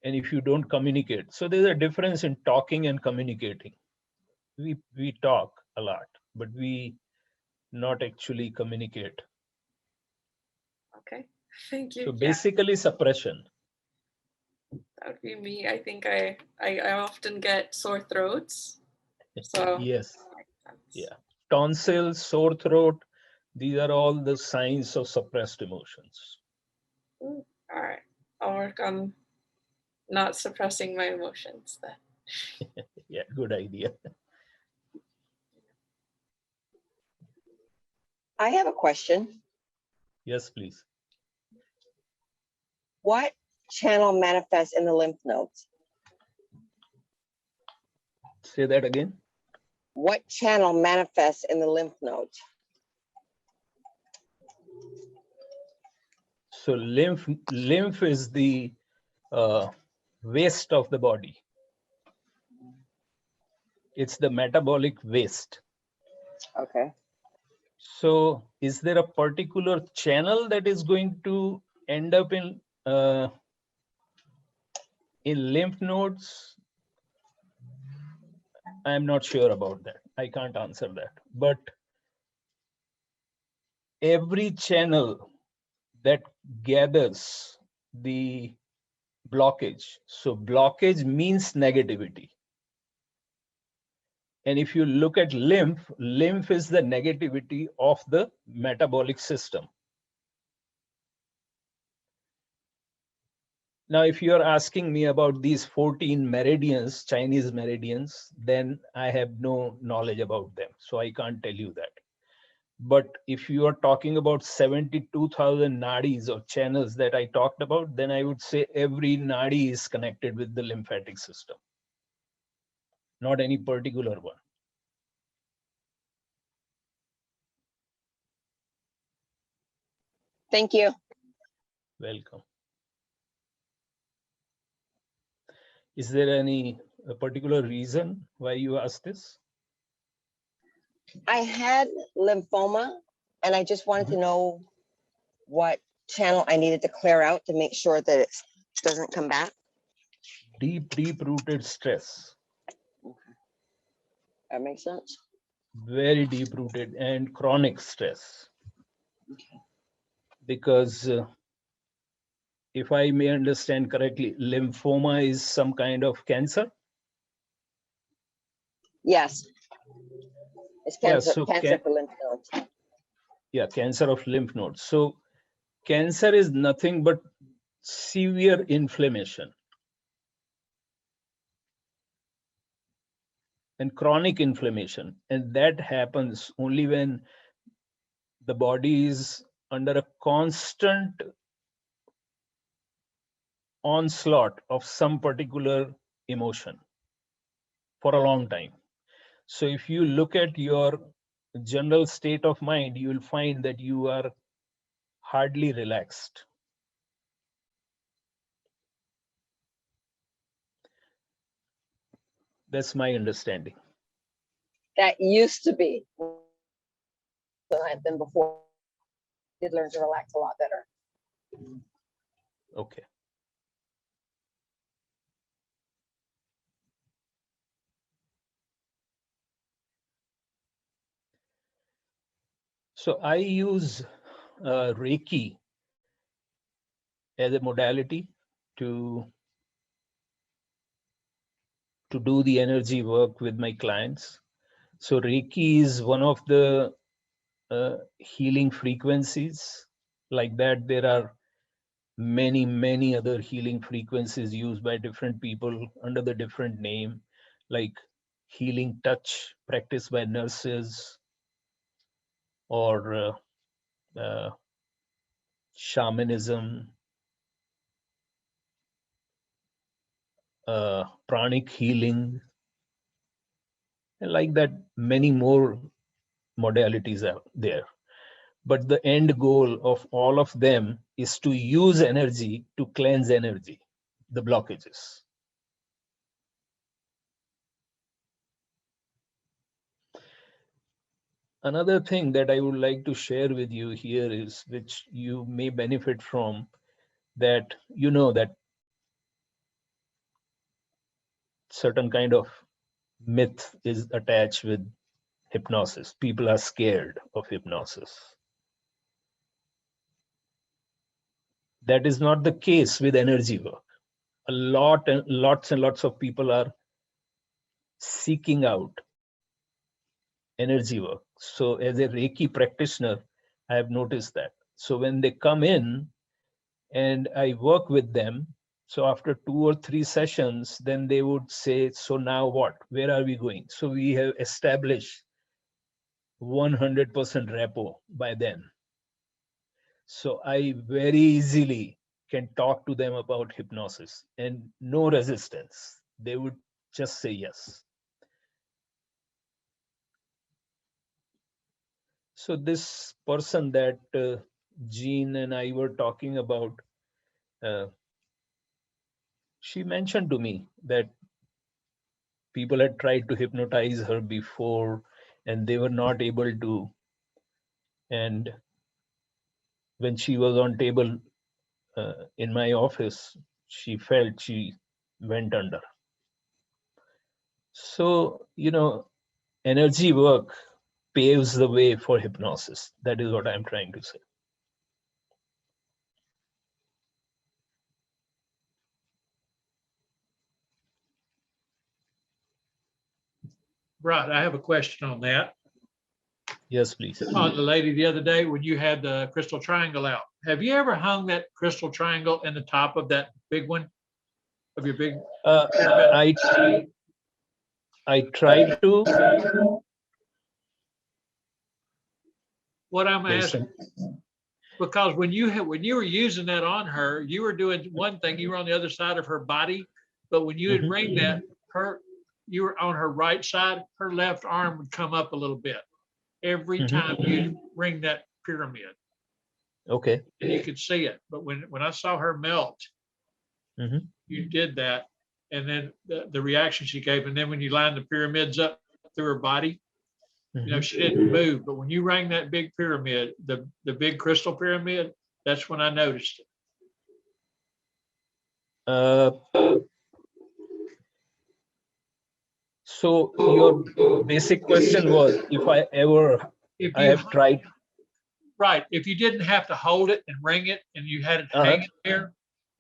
And if you don't communicate, so there's a difference in talking and communicating. We talk a lot, but we not actually communicate. Okay, thank you. So basically suppression. That would be me. I think I often get sore throats. So Yes. Yeah. Tonsils, sore throat, these are all the signs of suppressed emotions. All right. I'll work on not suppressing my emotions then. Yeah, good idea. I have a question. Yes, please. What channel manifests in the lymph nodes? Say that again. What channel manifests in the lymph nodes? So lymph is the waste of the body. It's the metabolic waste. Okay. So is there a particular channel that is going to end up in lymph nodes? I'm not sure about that. I can't answer that. But every channel that gathers the blockage. So blockage means negativity. And if you look at lymph is the negativity of the metabolic system. Now, if you're asking me about these 14 meridians, Chinese meridians, then I have no knowledge about them. So I can't tell you that. But if you are talking about 72,000 nadis or channels that I talked about, then I would say every nadi is connected with the lymphatic system, not any particular one. Thank you. Welcome. Is there any particular reason why you asked this? I had lymphoma and I just wanted to know what channel I needed to clear out to make sure that it doesn't come back. Deep-rooted stress. Okay. That makes sense. Very deep-rooted and chronic stress. Okay. Because if I may understand correctly, lymphoma is some kind of cancer? Yes. It's cancer, Yeah, so cancer for lymph nodes. Yeah, cancer of lymph nodes. So cancer is nothing but severe inflammation and chronic inflammation. And that happens only when the body is under a constant onslaught of some particular emotion for a long time. So if you look at your general state of mind, you will find that you are hardly relaxed. That's my understanding. That used to be. Than before. I did learn to relax a lot better. Okay. So I use Reiki as a modality to do the energy work with my clients. So Reiki is one of the healing frequencies. Like that, there are many other healing frequencies used by different people under the different name, like healing touch practiced by nurses, or shamanism, pranic healing, and like that, many more modalities are there. But the end goal of all of them is to use energy to cleanse energy, the blockages. Another thing that I would like to share with you here is, which you may benefit from, that you know that certain kind of myth is attached with hypnosis. People are scared of hypnosis. That is not the case with energy work. Lots and lots of people are seeking out energy work. So as a Reiki practitioner, I have noticed that. So when they come in and I work with them, so after 2 or 3 sessions, then they would say, so now what? Where are we going? So we have established 100% rapport by then. So I very easily can talk to them about hypnosis and no resistance. They would just say yes. So this person that Jean and I were talking about, she mentioned to me that people had tried to hypnotize her before and they were not able to. And when she was on table in my office, she felt she went under. So, energy work paves the way for hypnosis. That is what I'm trying to say. Right. I have a question on that. Yes, please. On the lady the other day when you had the crystal triangle out. Have you ever hung that crystal triangle in the top of that big one? Of your big pyramid? I tried to. What I'm asking, because when you were using that on her, you were doing one thing. You were on the other side of her body, but when you would ring that, you were on her right side. Her left arm would come up a little bit every time you ring that pyramid. Okay. And you could see it. But when I saw her melt, you did that, and then the reaction she gave, and then when you lined the pyramids up through her body, she didn't move. But when you rang that big pyramid, the big crystal pyramid, that's when I noticed it. So your basic question was if I have tried. Right. If you didn't have to hold it and ring it and you had it hanging there,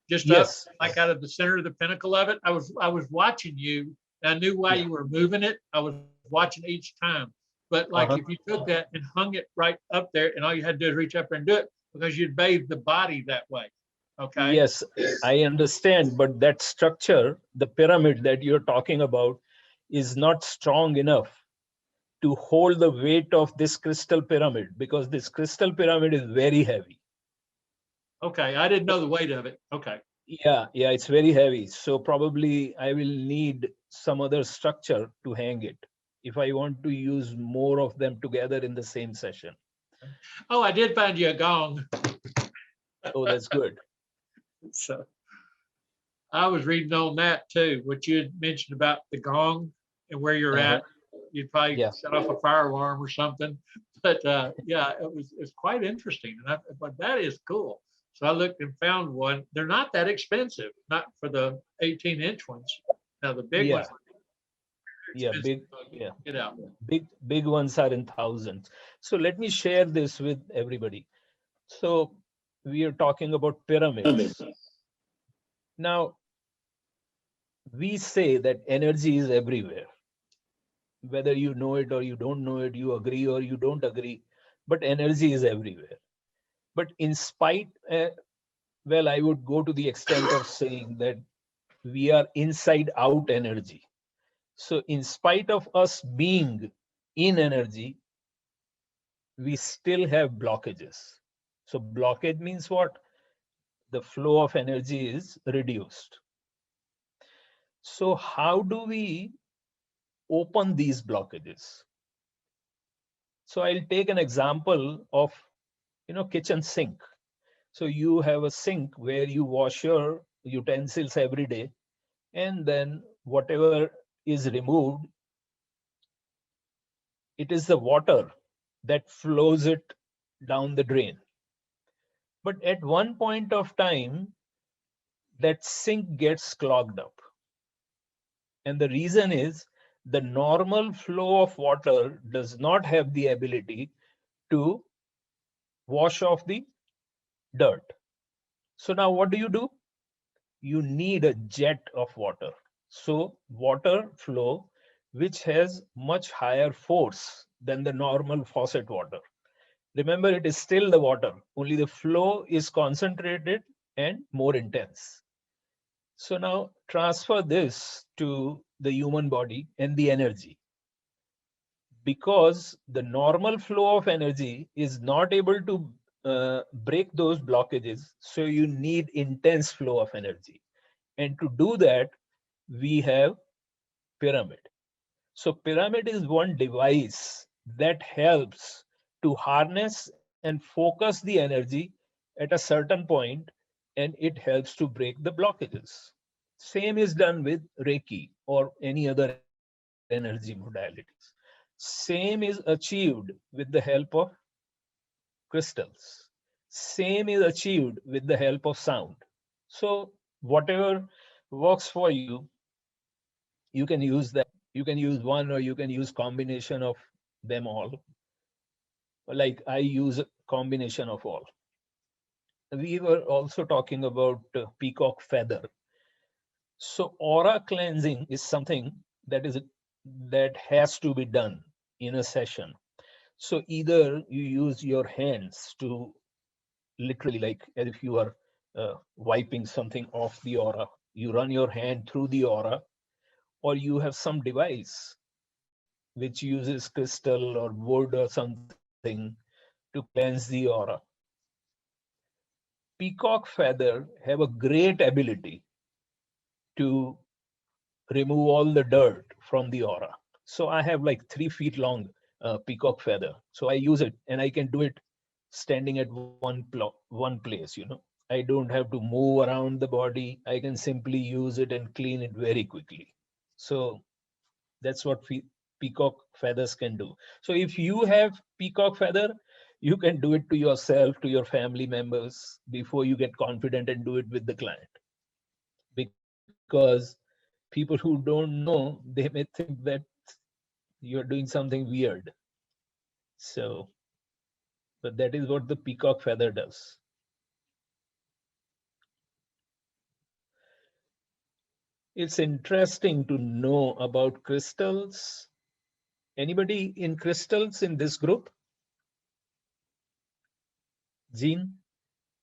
just up, like out of the center of the pinnacle of it, I was watching you. And I knew why you were moving it. I was watching each time. But like if you took that and hung it right up there and all you had to do is reach up there and do it, because you'd bathe the body that way. Okay. Yes, I understand. But that structure, the pyramid that you're talking about, is not strong enough to hold the weight of this crystal pyramid, because this crystal pyramid is very heavy. Okay, I didn't know the weight of it. Okay. Yeah, it's very heavy. So probably I will need some other structure to hang it if I want to use more of them together in the same session. Oh, I did find you a gong. Oh, that's good. So I was reading on that too, what you had mentioned about the gong and where you're at. You'd probably set off a fire alarm or something. But it's quite interesting. But that is cool. So I looked and found one. They're not that expensive, not for the 18-inch ones. Now the big ones, Yeah, big, yeah. Get out. big ones are in thousands. So let me share this with everybody. So we are talking about pyramids. Now, we say that energy is everywhere. Whether you know it or you don't know it, you agree or you don't agree, but energy is everywhere. But in spite, well, I would go to the extent of saying that we are inside out energy. So in spite of us being in energy, we still have blockages. So blockage means what? The flow of energy is reduced. So how do we open these blockages? So I'll take an example of, kitchen sink. So you have a sink where you wash your utensils every day, and then whatever is removed, it is the water that flows it down the drain. But at one point of time, that sink gets clogged up. And the reason is the normal flow of water does not have the ability to wash off the dirt. So now what do? You need a jet of water. So water flow, which has much higher force than the normal faucet water. Remember, it is still the water, only the flow is concentrated and more intense. So now transfer this to the human body and the energy. Because the normal flow of energy is not able to break those blockages, so you need intense flow of energy. And to do that, we have pyramid. So pyramid is one device that helps to harness and focus the energy at a certain point, and it helps to break the blockages. Same is done with Reiki or any other energy modalities. Same is achieved with the help of crystals. Same is achieved with the help of sound. So whatever works for you, you can use that. You can use one or you can use combination of them all. Like I use a combination of all. We were also talking about peacock feather. So aura cleansing is something that has to be done in a session. So either you use your hands to literally, like as if you are wiping something off the aura, you run your hand through the aura, or you have some device which uses crystal or wood or something to cleanse the aura. Peacock feather have a great ability to remove all the dirt from the aura. So I have like 3 feet long peacock feather. So I use it and I can do it standing at one place. I don't have to move around the body. I can simply use it and clean it very quickly. So that's what peacock feathers can do. So if you have peacock feather, you can do it to yourself, to your family members before you get confident and do it with the client. Because people who don't know, they may think that you're doing something weird. So, but that is what the peacock feather does. It's interesting to know about crystals. Anybody in crystals in this group? Jean?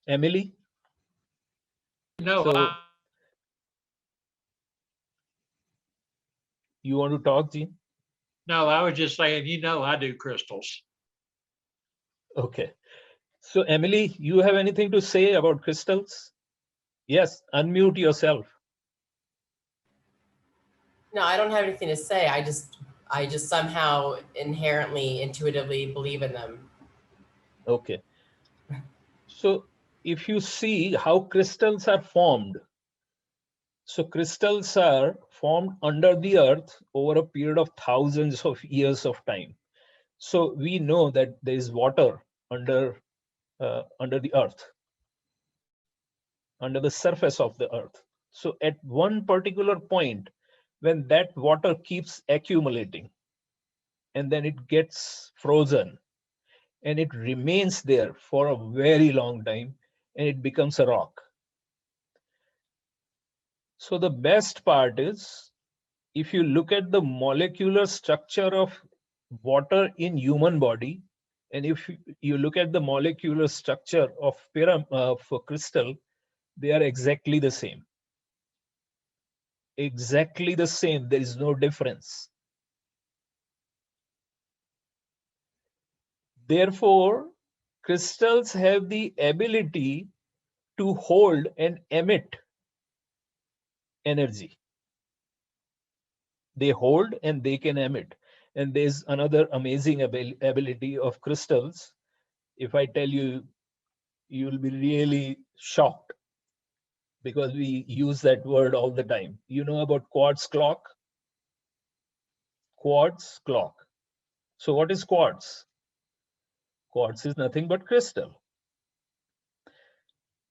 Emily? No, So, you want to talk, Jean? no, I was just saying, I do crystals. Okay. So, Emily, you have anything to say about crystals? Yes, unmute yourself. No, I don't have anything to say. I just somehow inherently, intuitively believe in them. Okay. So if you see how crystals are formed, so crystals are formed under the earth over a period of thousands of years of time. So we know that there is water under the earth, under the surface of the earth. So at one particular point, when that water keeps accumulating and then it gets frozen and it remains there for a very long time and it becomes a rock. So the best part is, if you look at the molecular structure of water in human body, and if you look at the molecular structure of crystal, they are exactly the same. Exactly the same. There is no difference. Therefore, crystals have the ability to hold and emit energy. They hold and they can emit. And there's another amazing ability of crystals. If I tell you, you'll be really shocked, because we use that word all the time. You know about quartz clock? Quartz clock. So what is quartz? Quartz is nothing but crystal.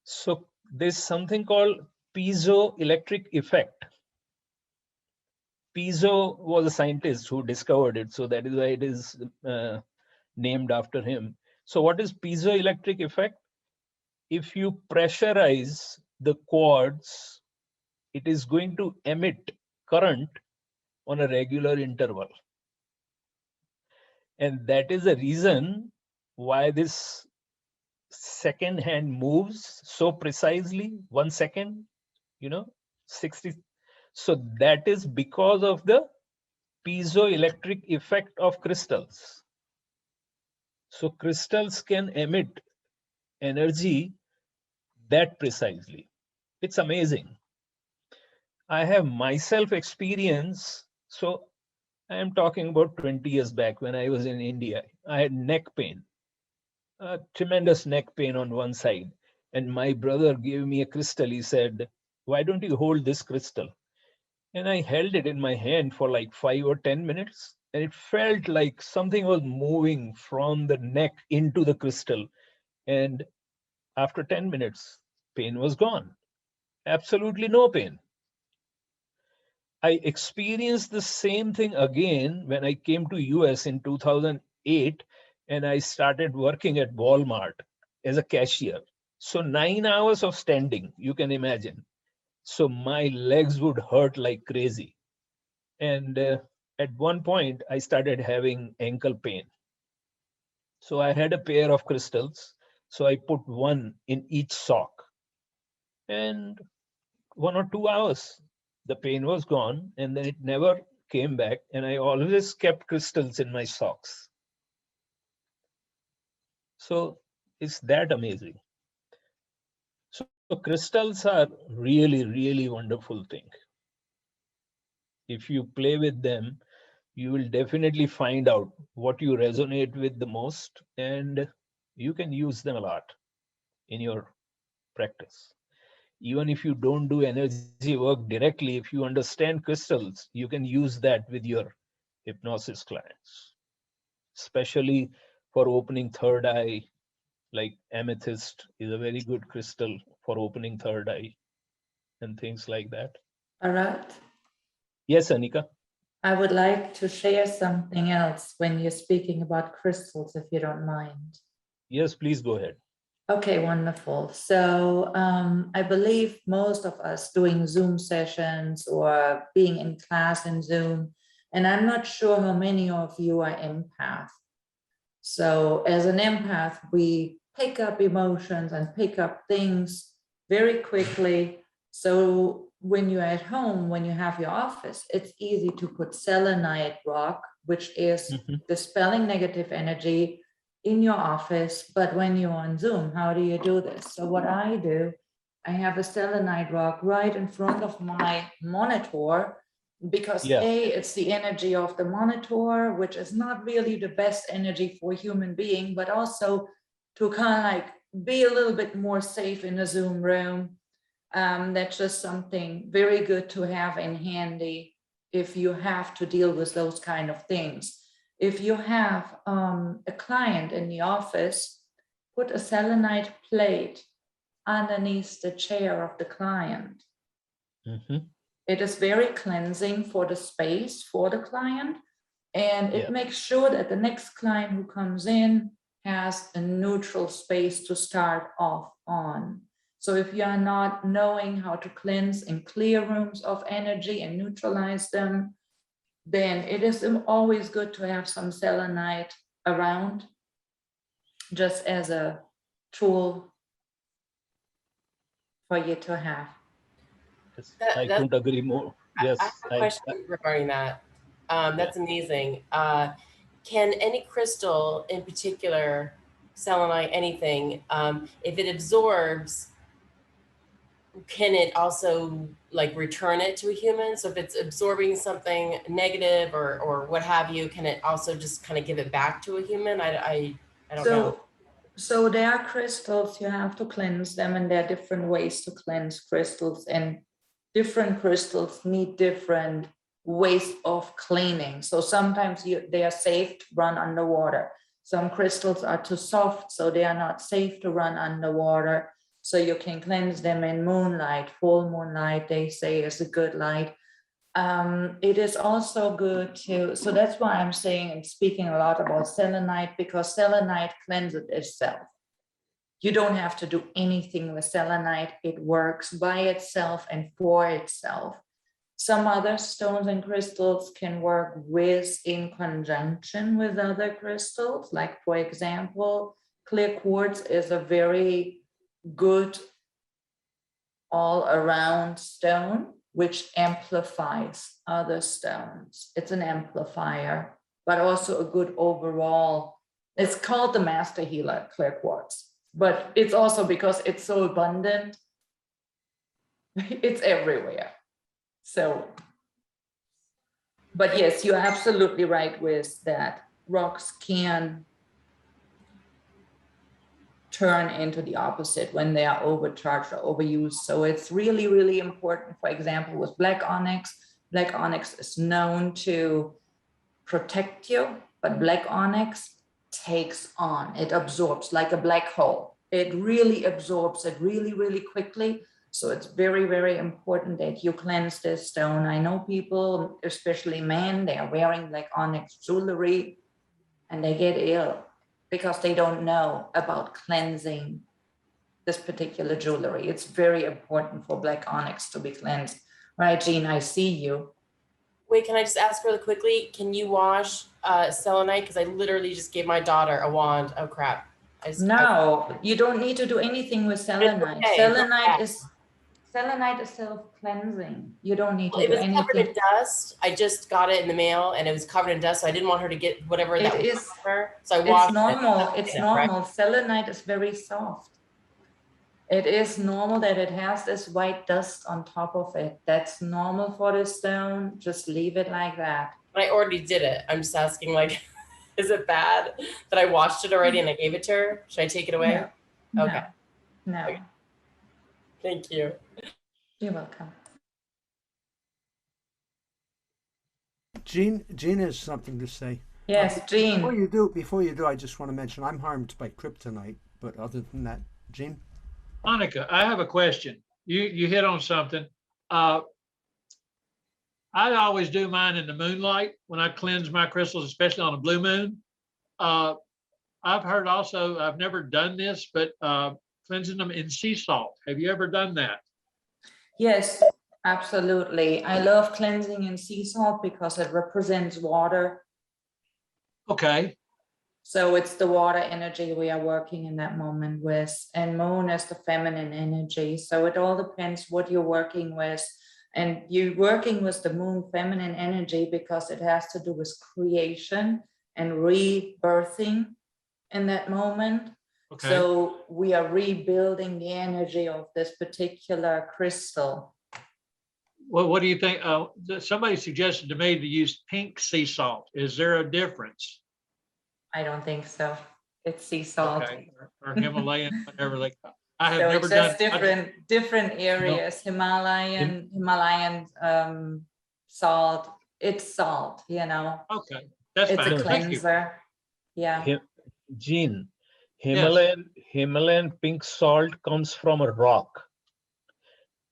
So there's something called piezoelectric effect. Piezo was a scientist who discovered it, so that is why it is named after him. So what is piezoelectric effect? If you pressurize the quartz, it is going to emit current on a regular interval. And that is the reason why this second hand moves so precisely, 1 second, 60. So that is because of the piezoelectric effect of crystals. So crystals can emit energy that precisely. It's amazing. I have myself experienced, so I am talking about 20 years back when I was in India. I had neck pain, a tremendous neck pain on one side. And my brother gave me a crystal. He said, "Why don't you hold this crystal?" And I held it in my hand for like 5 or 10 minutes. And it felt like something was moving from the neck into the crystal. And after 10 minutes, pain was gone. Absolutely no pain. I experienced the same thing again when I came to US in 2008, and I started working at Walmart as a cashier. So 9 hours of standing, you can imagine. So my legs would hurt like crazy. And at one point, I started having ankle pain. So I had a pair of crystals. So I put one in each sock. And 1 or 2 hours, the pain was gone, and then it never came back. And I always kept crystals in my socks. So it's that amazing. So crystals are really, really wonderful thing. If you play with them, you will definitely find out what you resonate with the most, and you can use them a lot in your practice. Even if you don't do energy work directly, if you understand crystals, you can use that with your hypnosis clients, especially for opening third eye. Like amethyst is a very good crystal for opening third eye and things like that. Bharat, Yes, Anika. I would like to share something else when you're speaking about crystals, if you don't mind. Yes, please go ahead. Okay, wonderful. So I believe most of us doing Zoom sessions or being in class in Zoom, and I'm not sure how many of you are empath. So as an empath, we pick up emotions and pick up things very quickly. So when you're at home, when you have your office, it's easy to put selenite rock, which is dispelling negative energy, in your office. But when you're on Zoom, how do you do this? So what I do, I have a selenite rock right in front of my monitor, because it's the energy of the monitor, which is not really the best energy for a human being, but also to kind of like be a little bit more safe in a Zoom room. That's just something very good to have in handy if you have to deal with those kind of things. If you have a client in the office, put a selenite plate underneath the chair of the client. It is very cleansing for the space for the client. And it Yeah. makes sure that the next client who comes in has a neutral space to start off on. So if you are not knowing how to cleanse and clear rooms of energy and neutralize them, then it is always good to have some selenite around, just as a tool for you to have. Yes, I couldn't agree more. Yes, I have a question regarding that. That's amazing. Can any crystal in particular, selenite, anything, if it absorbs, can it also like return it to a human? So if it's absorbing something negative or what have you, can it also just kind of give it back to a human? I don't know. So there are crystals, you have to cleanse them, and there are different ways to cleanse crystals, and different crystals need different ways of cleaning. So sometimes they are safe to run underwater. Some crystals are too soft, so they are not safe to run underwater. So you can cleanse them in moonlight. Full moonlight, they say, is a good light. It is also good to, so that's why I'm saying and speaking a lot about selenite, because selenite cleanses itself. You don't have to do anything with selenite. It works by itself and for itself. Some other stones and crystals can work with in conjunction with other crystals. Like, for example, clear quartz is a very good all-around stone, which amplifies other stones. It's an amplifier, but also a good overall. It's called the master healer, clear quartz, but it's also because it's so abundant. It's everywhere. So, but yes, you're absolutely right with that. Rocks can turn into the opposite when they are overcharged or overused. So it's really, really important. For example, with black onyx is known to protect you, but black onyx takes on, it absorbs like a black hole. It really absorbs it really, really quickly. So it's very, very important that you cleanse this stone. I know people, especially men, they are wearing black onyx jewelry and they get ill because they don't know about cleansing this particular jewelry. It's very important for black onyx to be cleansed. Right, Jean, I see you. Wait, can I just ask really quickly, can you wash selenite? Because I literally just gave my daughter a wand. Oh crap. No, you don't need to do anything with selenite. Okay, Selenite is self-cleansing. You don't need to it do was anything. covered in dust. I just got it in the mail and it was covered in dust. So I didn't want her to get whatever that was on her. So I washed It's normal. it. It's normal. Right? Selenite is very soft. It is normal that it has this white dust on top of it. That's normal for the stone. Just leave it like that. I already did it. I'm just asking, like, is it bad that I washed it already and I gave it to her? Should I take it away? No. Okay. No. Okay. Thank you. You're welcome. Jean has something to say. Yes, Jean. Before you do, I just want to mention I'm harmed by kryptonite, but other than that, Jean? Monica, I have a question. You hit on something. I always do mine in the moonlight when I cleanse my crystals, especially on a blue moon. I've heard also, I've never done this, but cleansing them in sea salt. Have you ever done that? Yes, absolutely. I love cleansing in sea salt because it represents water. Okay. So it's the water energy we are working in that moment with, and moon is the feminine energy. So it all depends what you're working with. And you're working with the moon feminine energy because it has to do with creation and rebirthing in that moment. Okay. So we are rebuilding the energy of this particular crystal. Well, what do you think? Somebody suggested to me to use pink sea salt. Is there a difference? I don't think so. It's sea salt. Okay. Or Himalayan, whatever they call it. I have so never it's just different areas. No. Himalayan salt. It's salt, you know. Okay, that's it's fine. a cleanser. Yeah. Jean, Himalayan pink salt comes from a rock,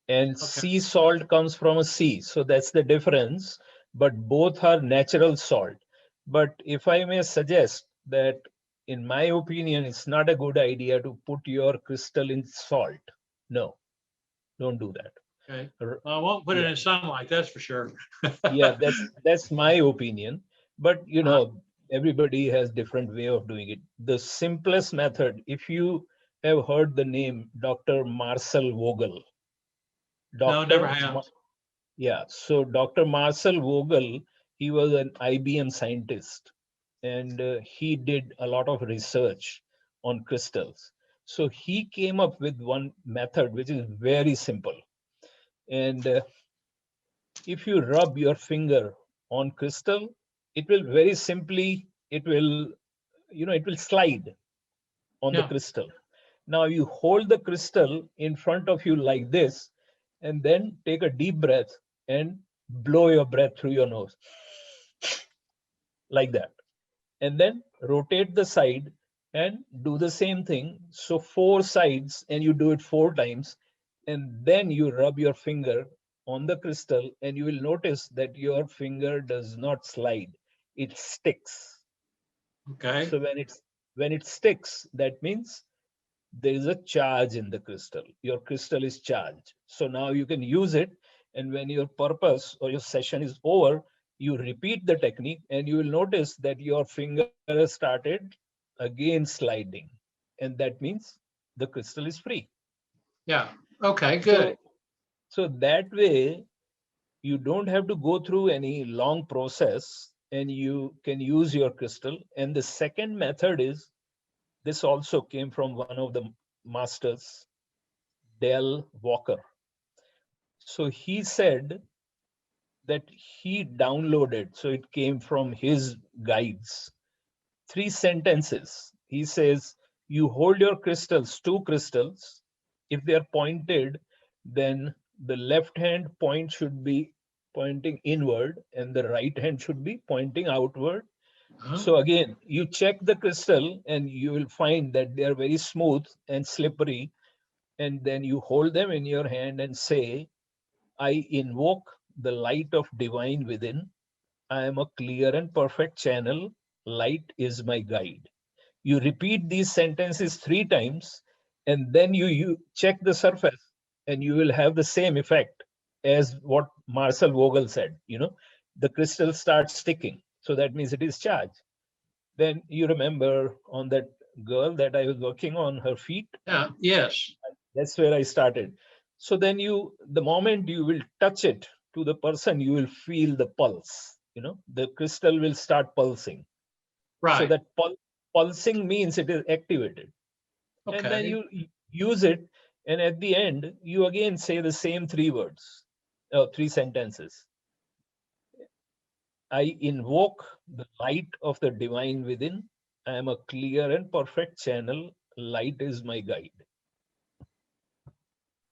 and Okay. sea salt comes from a sea. So that's the difference, but both are natural salt. But if I may suggest that, in my opinion, it's not a good idea to put your crystal in salt. No, don't do that. Okay. I won't put it in sunlight, that's for sure. Yeah, that's my opinion. But you know, everybody has different way of doing it. The simplest method, if you have heard the name Dr. Marcel Vogel. No, never have. Yeah, so Dr. Marcel Vogel, he was an IBM scientist, and he did a lot of research on crystals. So he came up with one method which is very simple. And if you rub your finger on crystal, it will very simply, it will, it will slide on the crystal. Now you hold the crystal in front of you like this, and then take a deep breath and blow your breath through your nose like that. And then rotate the side and do the same thing. So 4 sides, and you do it 4 times. And then you rub your finger on the crystal, and you will notice that your finger does not slide. It sticks. Okay. So when it sticks, that means there is a charge in the crystal. Your crystal is charged. So now you can use it. And when your purpose or your session is over, you repeat the technique, and you will notice that your finger has started again sliding. And that means the crystal is free. Yeah. Okay, good. So that way, you don't have to go through any long process, and you can use your crystal. And the second method is, this also came from one of the masters, Del Walker. So he said that he downloaded, so it came from his guides, 3 sentences. He says, you hold your crystals, 2 crystals. If they are pointed, then the left hand point should be pointing inward, and the right hand should be pointing outward. So again, you check the crystal, and you will find that they are very smooth and slippery. And then you hold them in your hand and say, I invoke the light of divine within. I am a clear and perfect channel. Light is my guide. You repeat these sentences 3 times, and then you check the surface, and you will have the same effect as what Marcel Vogel said. The crystal starts sticking. So that means it is charged. Then you remember on that girl that I was working on her feet? Yeah, yes. That's where I started. So then the moment you will touch it to the person, you will feel the pulse. The crystal will start pulsing. Right. So that pulsing means it is activated. Okay. And then you use it, and at the end, you again say the same 3 words, 3 sentences. I invoke the light of the divine within. I am a clear and perfect channel. Light is my guide.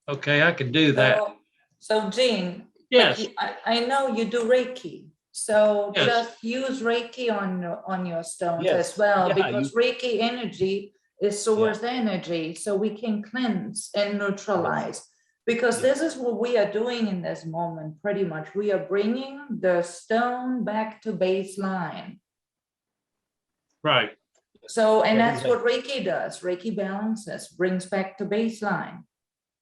Okay, I can do that. So Jean, yes, I know you do Reiki. So yes. just use Reiki on your stones Yes. as well, Yeah, because Reiki energy is source energy. So we can cleanse and neutralize. Because this is what we are doing in this moment, pretty much. We are bringing the stone back to baseline. Right. So, and that's what Reiki does. Reiki balances, brings back to baseline.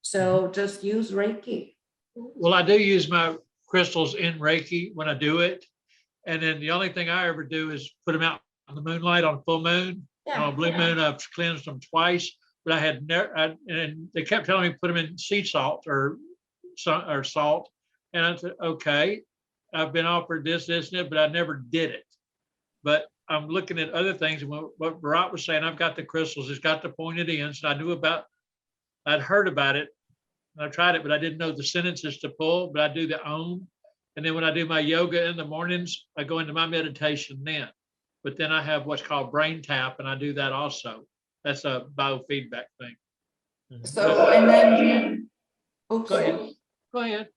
So just use Reiki. Well, I do use my crystals in Reiki when I do it. And then the only thing I ever do is put them out on the moonlight on full moon. Yeah, on blue moon, I've cleansed them twice, but I had never, and they kept telling me to put them in sea salt or salt. And I said, okay, I've been offered this, and that, but I never did it. But I'm looking at other things. And what Bharat was saying, I've got the crystals, it's got the pointed ends. And I knew I'd heard about it. And I tried it, but I didn't know the sentences to pull, but I do the Om. And then when I do my yoga in the mornings, I go into my meditation then. But then I have what's called brain tap, and I do that also. That's a biofeedback thing. So, and then, oops. Go ahead.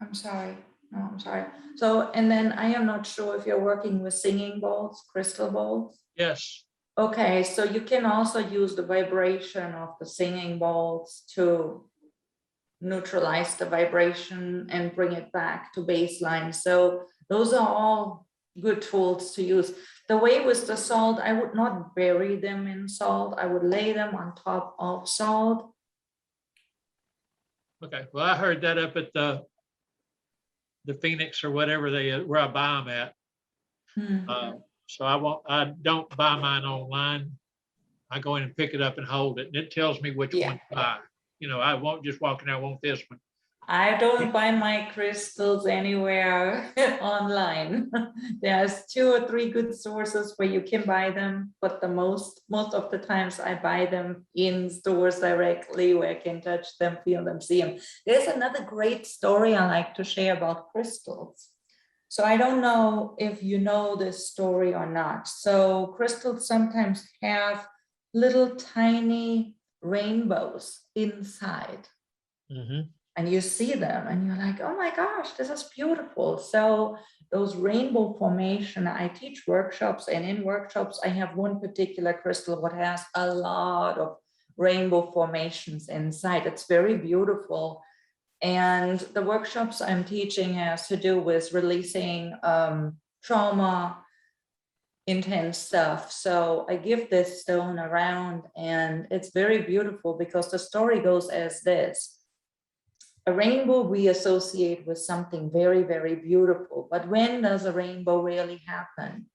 I'm sorry. No, I'm sorry. So, and then I am not sure if you're working with singing bowls, crystal bowls. Yes. Okay, so you can also use the vibration of the singing bowls to neutralize the vibration and bring it back to baseline. So those are all good tools to use. The way with the salt, I would not bury them in salt. I would lay them on top of salt. Okay, well, I heard that up at the Phoenix or whatever where I buy them at. So I don't buy mine online. I go in and pick it up and hold it, and it tells me which one to buy. You know, I won't just walk in there, I want this one. I don't buy my crystals anywhere online. There's 2 or 3 good sources where you can buy them, but the most of the times I buy them in stores directly where I can touch them, feel them, see them. There's another great story I like to share about crystals. So I don't know if you know this story or not. So crystals sometimes have little tiny rainbows inside. And you see them and you're like, oh my gosh, this is beautiful. So those rainbow formation, I teach workshops, and in workshops, I have one particular crystal what has a lot of rainbow formations inside. It's very beautiful. And the workshops I'm teaching has to do with releasing trauma, intense stuff. So I give this stone around, and it's very beautiful because the story goes as this. A rainbow we associate with something very, very beautiful. But when does a rainbow really happen?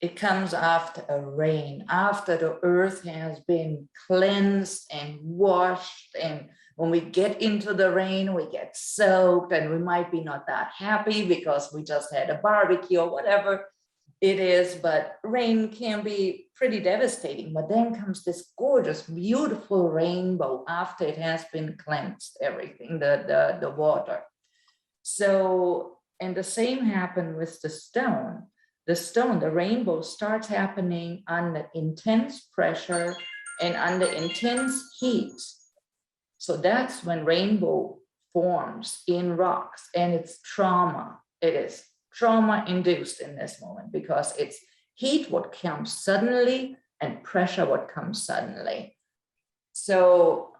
It comes after a rain, after the earth has been cleansed and washed. And when we get into the rain, we get soaked, and we might be not that happy because we just had a barbecue or whatever it is, but rain can be pretty devastating. But then comes this gorgeous, beautiful rainbow after it has been cleansed, everything, the water. So, and the same happened with the stone. The rainbow starts happening under intense pressure and under intense heat. So that's when rainbow forms in rocks, and it's trauma. It is trauma induced in this moment because it's heat what comes suddenly and pressure what comes suddenly. So,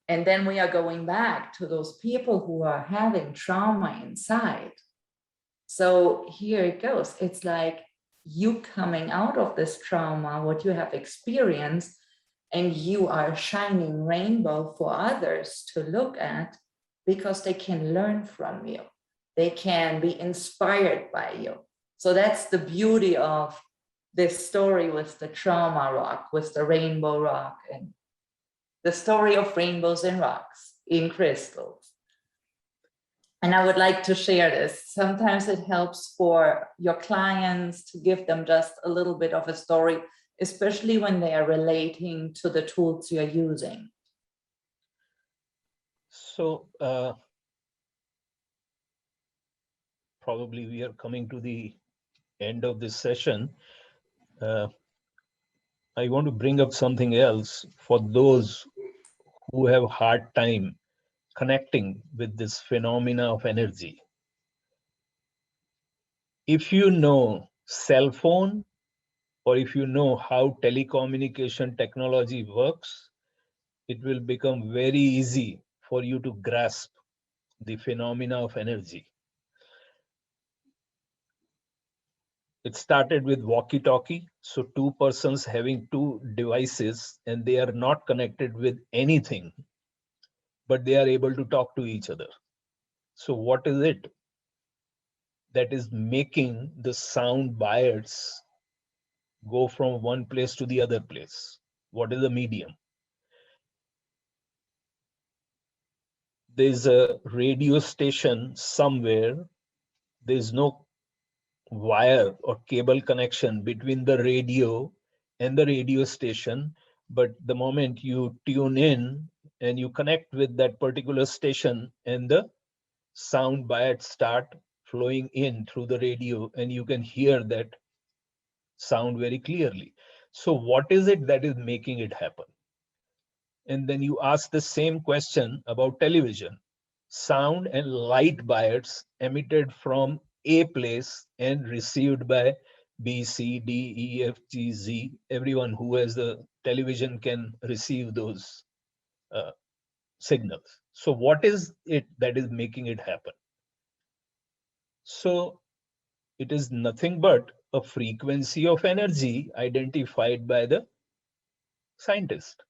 and then we are going back to those people who are having trauma inside. So here it goes. It's like you coming out of this trauma, what you have experienced, and you are a shining rainbow for others to look at because they can learn from you. They can be inspired by you. So that's the beauty of this story with the trauma rock, with the rainbow rock, and the story of rainbows and rocks in crystals. And I would like to share this. Sometimes it helps for your clients to give them just a little bit of a story, especially when they are relating to the tools you're using. So probably we are coming to the end of this session. I want to bring up something else for those who have hard time connecting with this phenomena of energy. If you know cell phone, or if you know how telecommunication technology works, it will become very easy for you to grasp the phenomena of energy. It started with walkie-talkie. So 2 persons having 2 devices and they are not connected with anything, but they are able to talk to each other. So what is it that is making the sound wires go from one place to the other place? What is the medium? There's a radio station somewhere. There's no wire or cable connection between the radio and the radio station, but the moment you tune in and you connect with that particular station, and the sound bites start flowing in through the radio, and you can hear that sound very clearly. So what is it that is making it happen? And then you ask the same question about television. Sound and light bites emitted from A place and received by B, C, D, E, F, G, Z. Everyone who has the television can receive those signals. So what is it that is making it happen? So it is nothing but a frequency of energy identified by the scientist.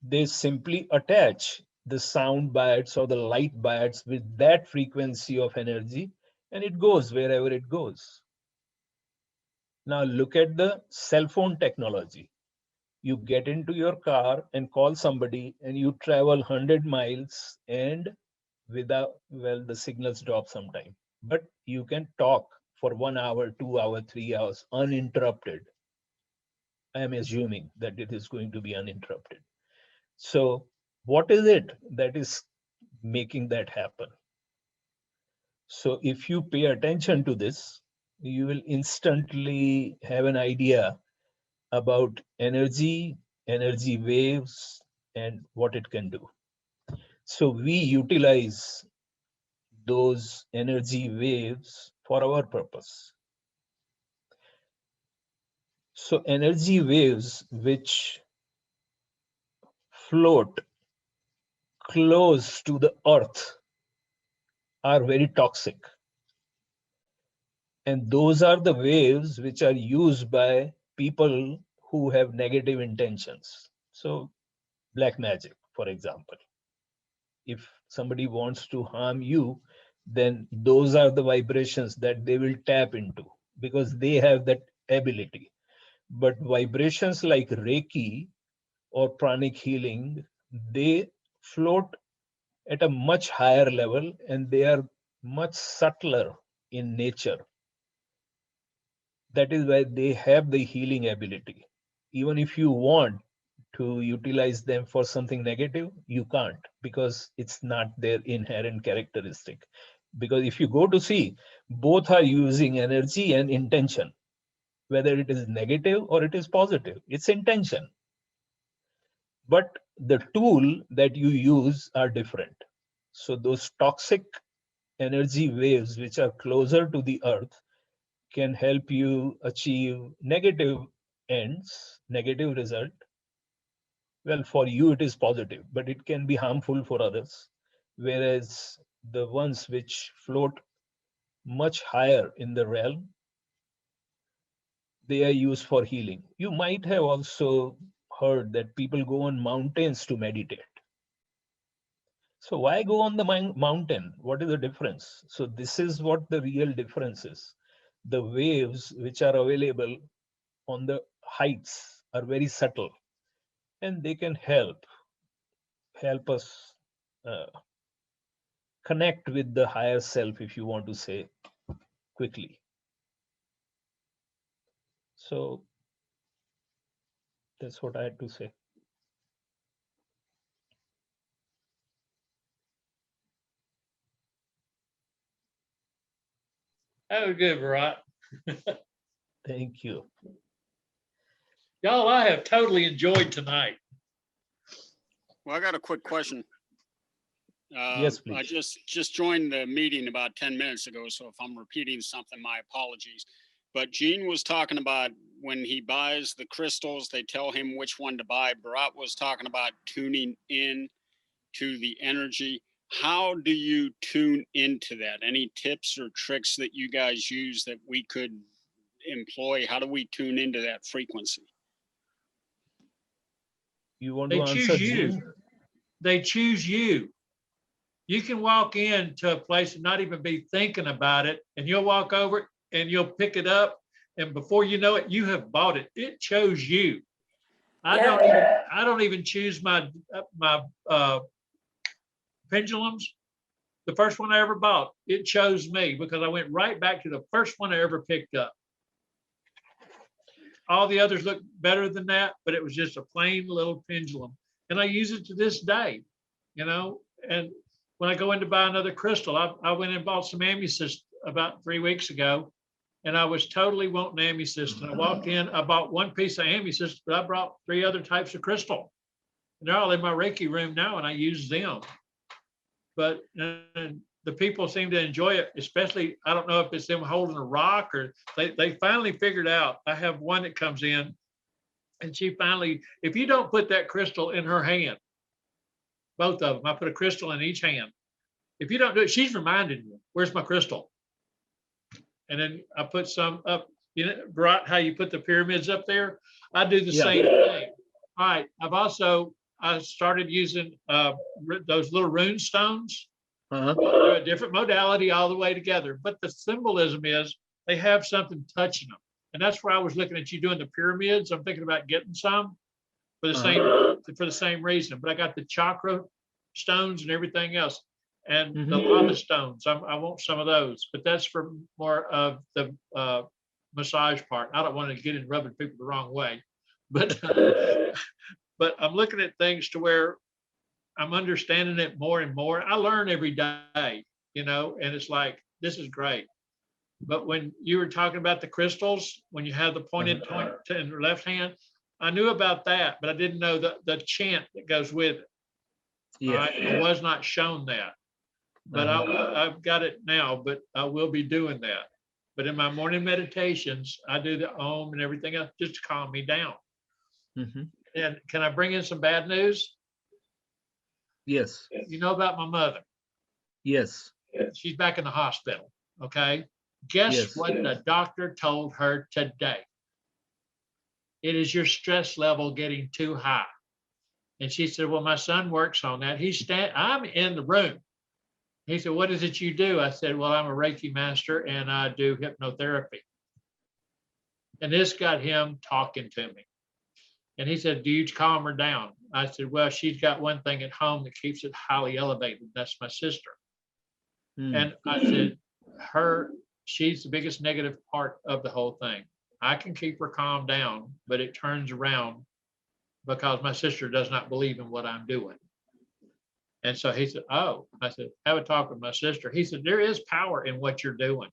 They simply attach the sound bytes or the light bytes with that frequency of energy, and it goes wherever it goes. Now look at the cell phone technology. You get into your car and call somebody, and you travel 100 miles, and without, well, the signals drop sometime, but you can talk for 1 hour, 2 hours, 3 hours uninterrupted. I am assuming that it is going to be uninterrupted. So what is it that is making that happen? So if you pay attention to this, you will instantly have an idea about energy, energy waves, and what it can do. So we utilize those energy waves for our purpose. So energy waves which float close to the earth are very toxic. And those are the waves which are used by people who have negative intentions. So black magic, for example. If somebody wants to harm you, then those are the vibrations that they will tap into because they have that ability. But vibrations like Reiki or pranic healing, they float at a much higher level and they are much subtler in nature. That is why they have the healing ability. Even if you want to utilize them for something negative, you can't because it's not their inherent characteristic. Because if you go to see, both are using energy and intention, whether it is negative or it is positive, it's intention. But the tool that you use are different. So those toxic energy waves which are closer to the earth can help you achieve negative ends, negative result. Well, for you it is positive, but it can be harmful for others. Whereas the ones which float much higher in the realm, they are used for healing. You might have also heard that people go on mountains to meditate. So why go on the mountain? What is the difference? So this is what the real difference is. The waves which are available on the heights are very subtle, and they can help us connect with the higher self, if you want to say quickly. So that's what I had to say. That was good, Bharat. Thank you. Y'all, I have totally enjoyed tonight. Well, I got a quick question. Yes, please. I just joined the meeting about 10 minutes ago, so if I'm repeating something, my apologies. But Gene was talking about when he buys the crystals, they tell him which one to buy. Bharat was talking about tuning in to the energy. How do you tune into that? Any tips or tricks that you guys use that we could employ? How do we tune into that frequency? You want They to answer, choose you. Gene? They choose you. You can walk into a place and not even be thinking about it, and you'll walk over it and you'll pick it up, and before you know it, you have bought it. It chose you. I don't even choose my pendulums. The first one I ever bought, it chose me because I went right back to the first one I ever picked up. All the others looked better than that, but it was just a plain little pendulum. And I use it to this day, you know. And when I go in to buy another crystal, I went and bought some amethyst about 3 weeks ago, and I was totally wanting amethyst. And I walked in, I bought one piece of amethyst, but I brought 3 other types of crystal. And they're all in my Reiki room now, and I use them. But the people seem to enjoy it, especially, I don't know if it's them holding a rock or they finally figured out. I have one that comes in and she finally, if you don't put that crystal in her hand, both of them. I put a crystal in each hand. If you don't do it, she's reminding me, where's my crystal? And then I put some up, you know, Bharat, how you put the pyramids up there. I do the same thing. All right. I started using those little rune stones. They're a different modality all the way together. But the symbolism is they have something touching them. And that's where I was looking at you doing the pyramids. I'm thinking about getting some for the same reason. But I got the chakra stones and everything else. And the lava stones, I want some of those, but that's for more of the massage part. I don't want to get in rubbing people the wrong way, but but I'm looking at things to where I'm understanding it more and more. I learn every day, you know, and it's like, this is great. But when you were talking about the crystals, when you have the pointed point in the left hand, I knew about that, but I didn't know the chant that goes with it. Yeah. Right? I was not shown that. But I've got it now, but I will be doing that. But in my morning meditations, I do the Om and everything else just to calm me down. And can I bring in some bad news? Yes. You know about my mother? Yes. She's back in the hospital. Okay. Guess what the doctor told her today? It is your stress level getting too high. And she said, well, my son works on that. I'm in the room. He said, what is it you do? I said, well, I'm a Reiki master and I do hypnotherapy. And this got him talking to me. And he said, do you calm her down? I said, well, she's got one thing at home that keeps it highly elevated. That's my sister. And I said, she's the biggest negative part of the whole thing. I can keep her calm down, but it turns around because my sister does not believe in what I'm doing. And so he said, oh, I said, have a talk with my sister. He said, there is power in what you're doing.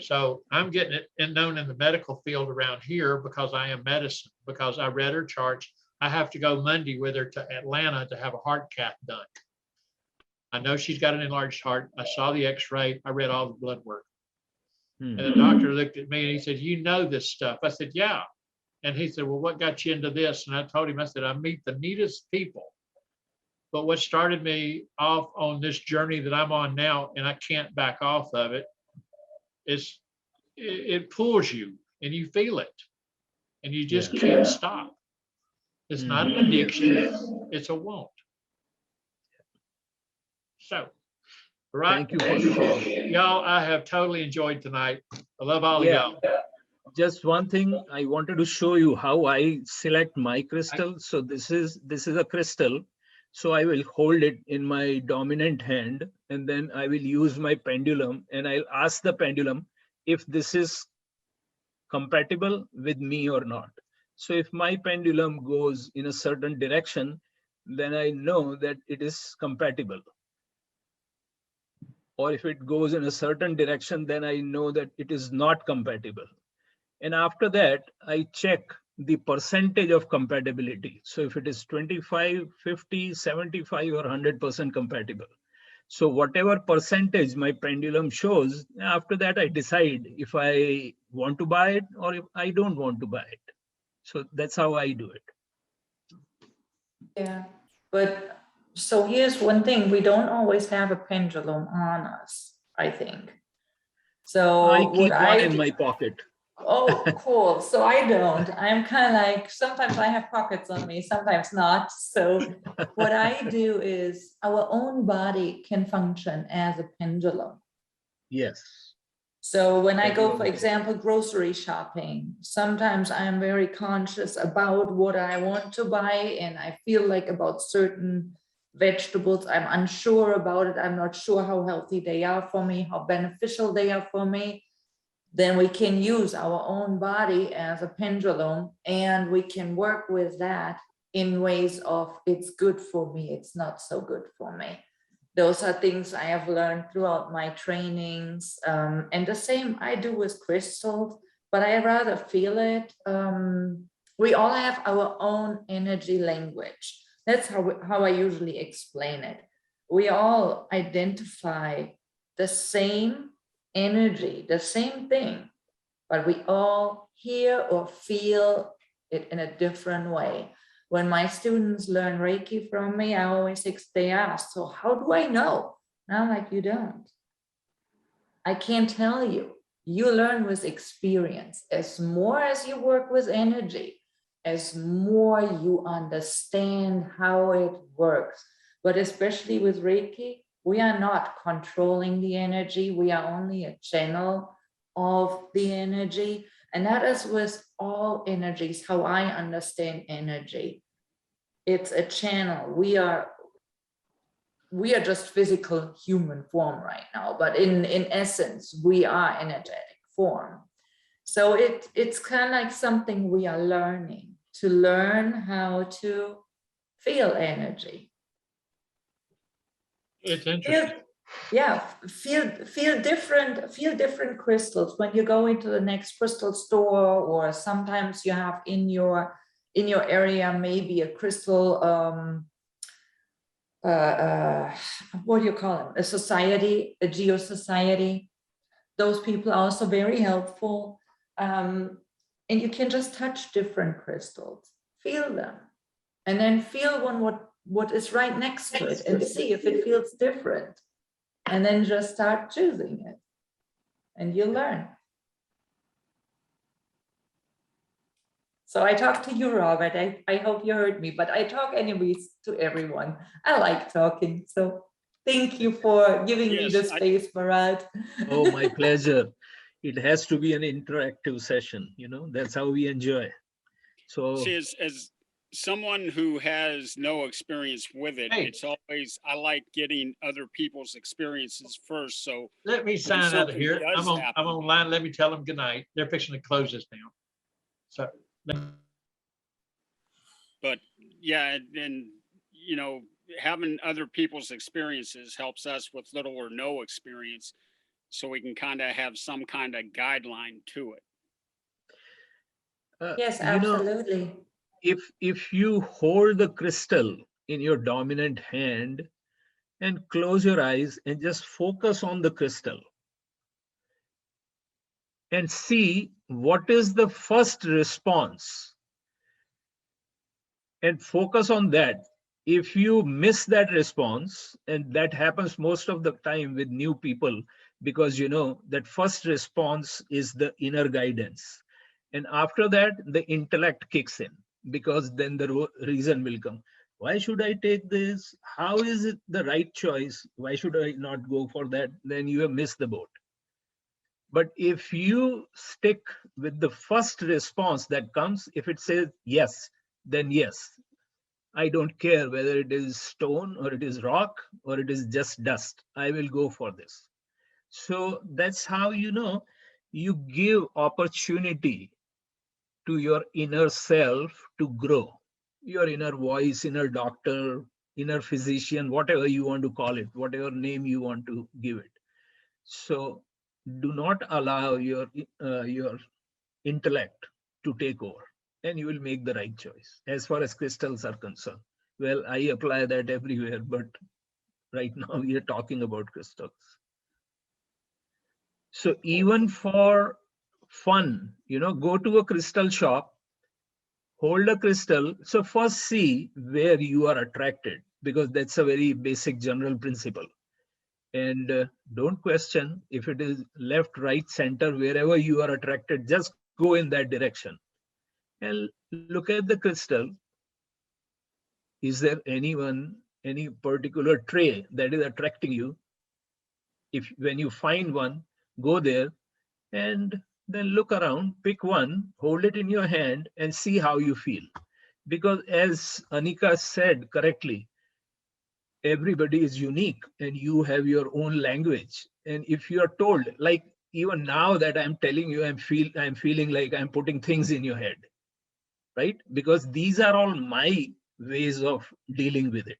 So I'm getting it known in the medical field around here because I am medicine, because I read her charts. I have to go Monday with her to Atlanta to have a heart cath done. I know she's got an enlarged heart. I saw the x-ray. I read all the blood work. And the doctor looked at me and he said, you know this stuff. I said, yeah. And he said, well, what got you into this? And I told him, I said, I meet the neatest people. But what started me off on this journey that I'm on now, and I can't back off of it, is it pulls you and you feel it and you just can't stop. It's not an addiction, it's a want. So, right. Thank you for sharing. Y'all, I have totally enjoyed tonight. I love all of y'all. Just one thing, I wanted to show you how I select my crystal. So this is a crystal. So I will hold it in my dominant hand and then I will use my pendulum and I'll ask the pendulum if this is compatible with me or not. So if my pendulum goes in a certain direction, then I know that it is compatible. Or if it goes in a certain direction, then I know that it is not compatible. And after that, I check the percentage of compatibility. So if it is 25, 50, 75 or 100% compatible. So whatever percentage my pendulum shows, after that I decide if I want to buy it or if I don't want to buy it. So that's how I do it. Yeah, but so here's one thing, we don't always have a pendulum on us, I think. So I keep one in my pocket. Oh, cool. So I don't. I'm kind of like, sometimes I have pockets on me, sometimes not. So what I do is our own body can function as a pendulum. Yes. So when I go, for example, grocery shopping, sometimes I'm very conscious about what I want to buy and I feel like about certain vegetables, I'm unsure about it. I'm not sure how healthy they are for me, how beneficial they are for me. Then we can use our own body as a pendulum and we can work with that in ways of it's good for me, it's not so good for me. Those are things I have learned throughout my trainings. And the same I do with crystals, but I rather feel it. We all have our own energy language. That's how I usually explain it. We all identify the same energy, the same thing, but we all hear or feel it in a different way. When my students learn Reiki from me, I always they ask, so how do I know? And I'm like, you don't. I can't tell you. You learn with experience. As more as you work with energy, as more you understand how it works. But especially with Reiki, we are not controlling the energy. We are only a channel of the energy. And that is with all energies, how I understand energy. It's a channel. We are just physical human form right now, but in essence, we are energetic form. So it's kind of like something we are learning, to learn how to feel energy. It's interesting. Feel different crystals when you go into the next crystal store, or sometimes you have in your area maybe a crystal what do you call them? A society, a geo society. Those people are also very helpful. And you can just touch different crystals, feel them, and then feel what is right next to it and see if it feels different. And then just start choosing it, and you learn. So I talked to you, Robert. I hope you heard me, but I talk anyways to everyone. I like talking. So thank you for giving me the space, Bharat. Oh, my pleasure. It has to be an interactive session, you know, that's how we enjoy. So see, as someone who has no experience with it, it's always, I like getting other people's experiences first. So let me sign out of here. I'm online. Let me tell them good night. They're fixing to close this down. So, but yeah, and you know, having other people's experiences helps us with little or no experience, so we can kind of have some kind of guideline to it. Yes, absolutely. You know, if you hold the crystal in your dominant hand and close your eyes and just focus on the crystal and see what is the first response, and focus on that. If you miss that response, and that happens most of the time with new people, because you know that first response is the inner guidance, and after that the intellect kicks in, because then the reason will come. Why should I take this? How is it the right choice? Why should I not go for that? Then you have missed the boat. But if you stick with the first response that comes, if it says yes, then yes. I don't care whether it is stone or it is rock or it is just dust. I will go for this. So that's how, you know, you give opportunity to your inner self to grow. Your inner voice, inner doctor, inner physician, whatever you want to call it, whatever name you want to give it. So do not allow your intellect to take over, and you will make the right choice. As far as crystals are concerned, well, I apply that everywhere, but right now we are talking about crystals. So even for fun, you know, go to a crystal shop, hold a crystal. So first see where you are attracted, because that's a very basic general principle. And don't question if it is left, right, center, wherever you are attracted, just go in that direction. And look at the crystal. Is there any particular tray that is attracting you? If when you find one, go there and then look around, pick one, hold it in your hand and see how you feel. Because as Anika said correctly, everybody is unique and you have your own language. And if you are told, like even now that I'm telling you, I'm feeling like I'm putting things in your head, right? Because these are all my ways of dealing with it.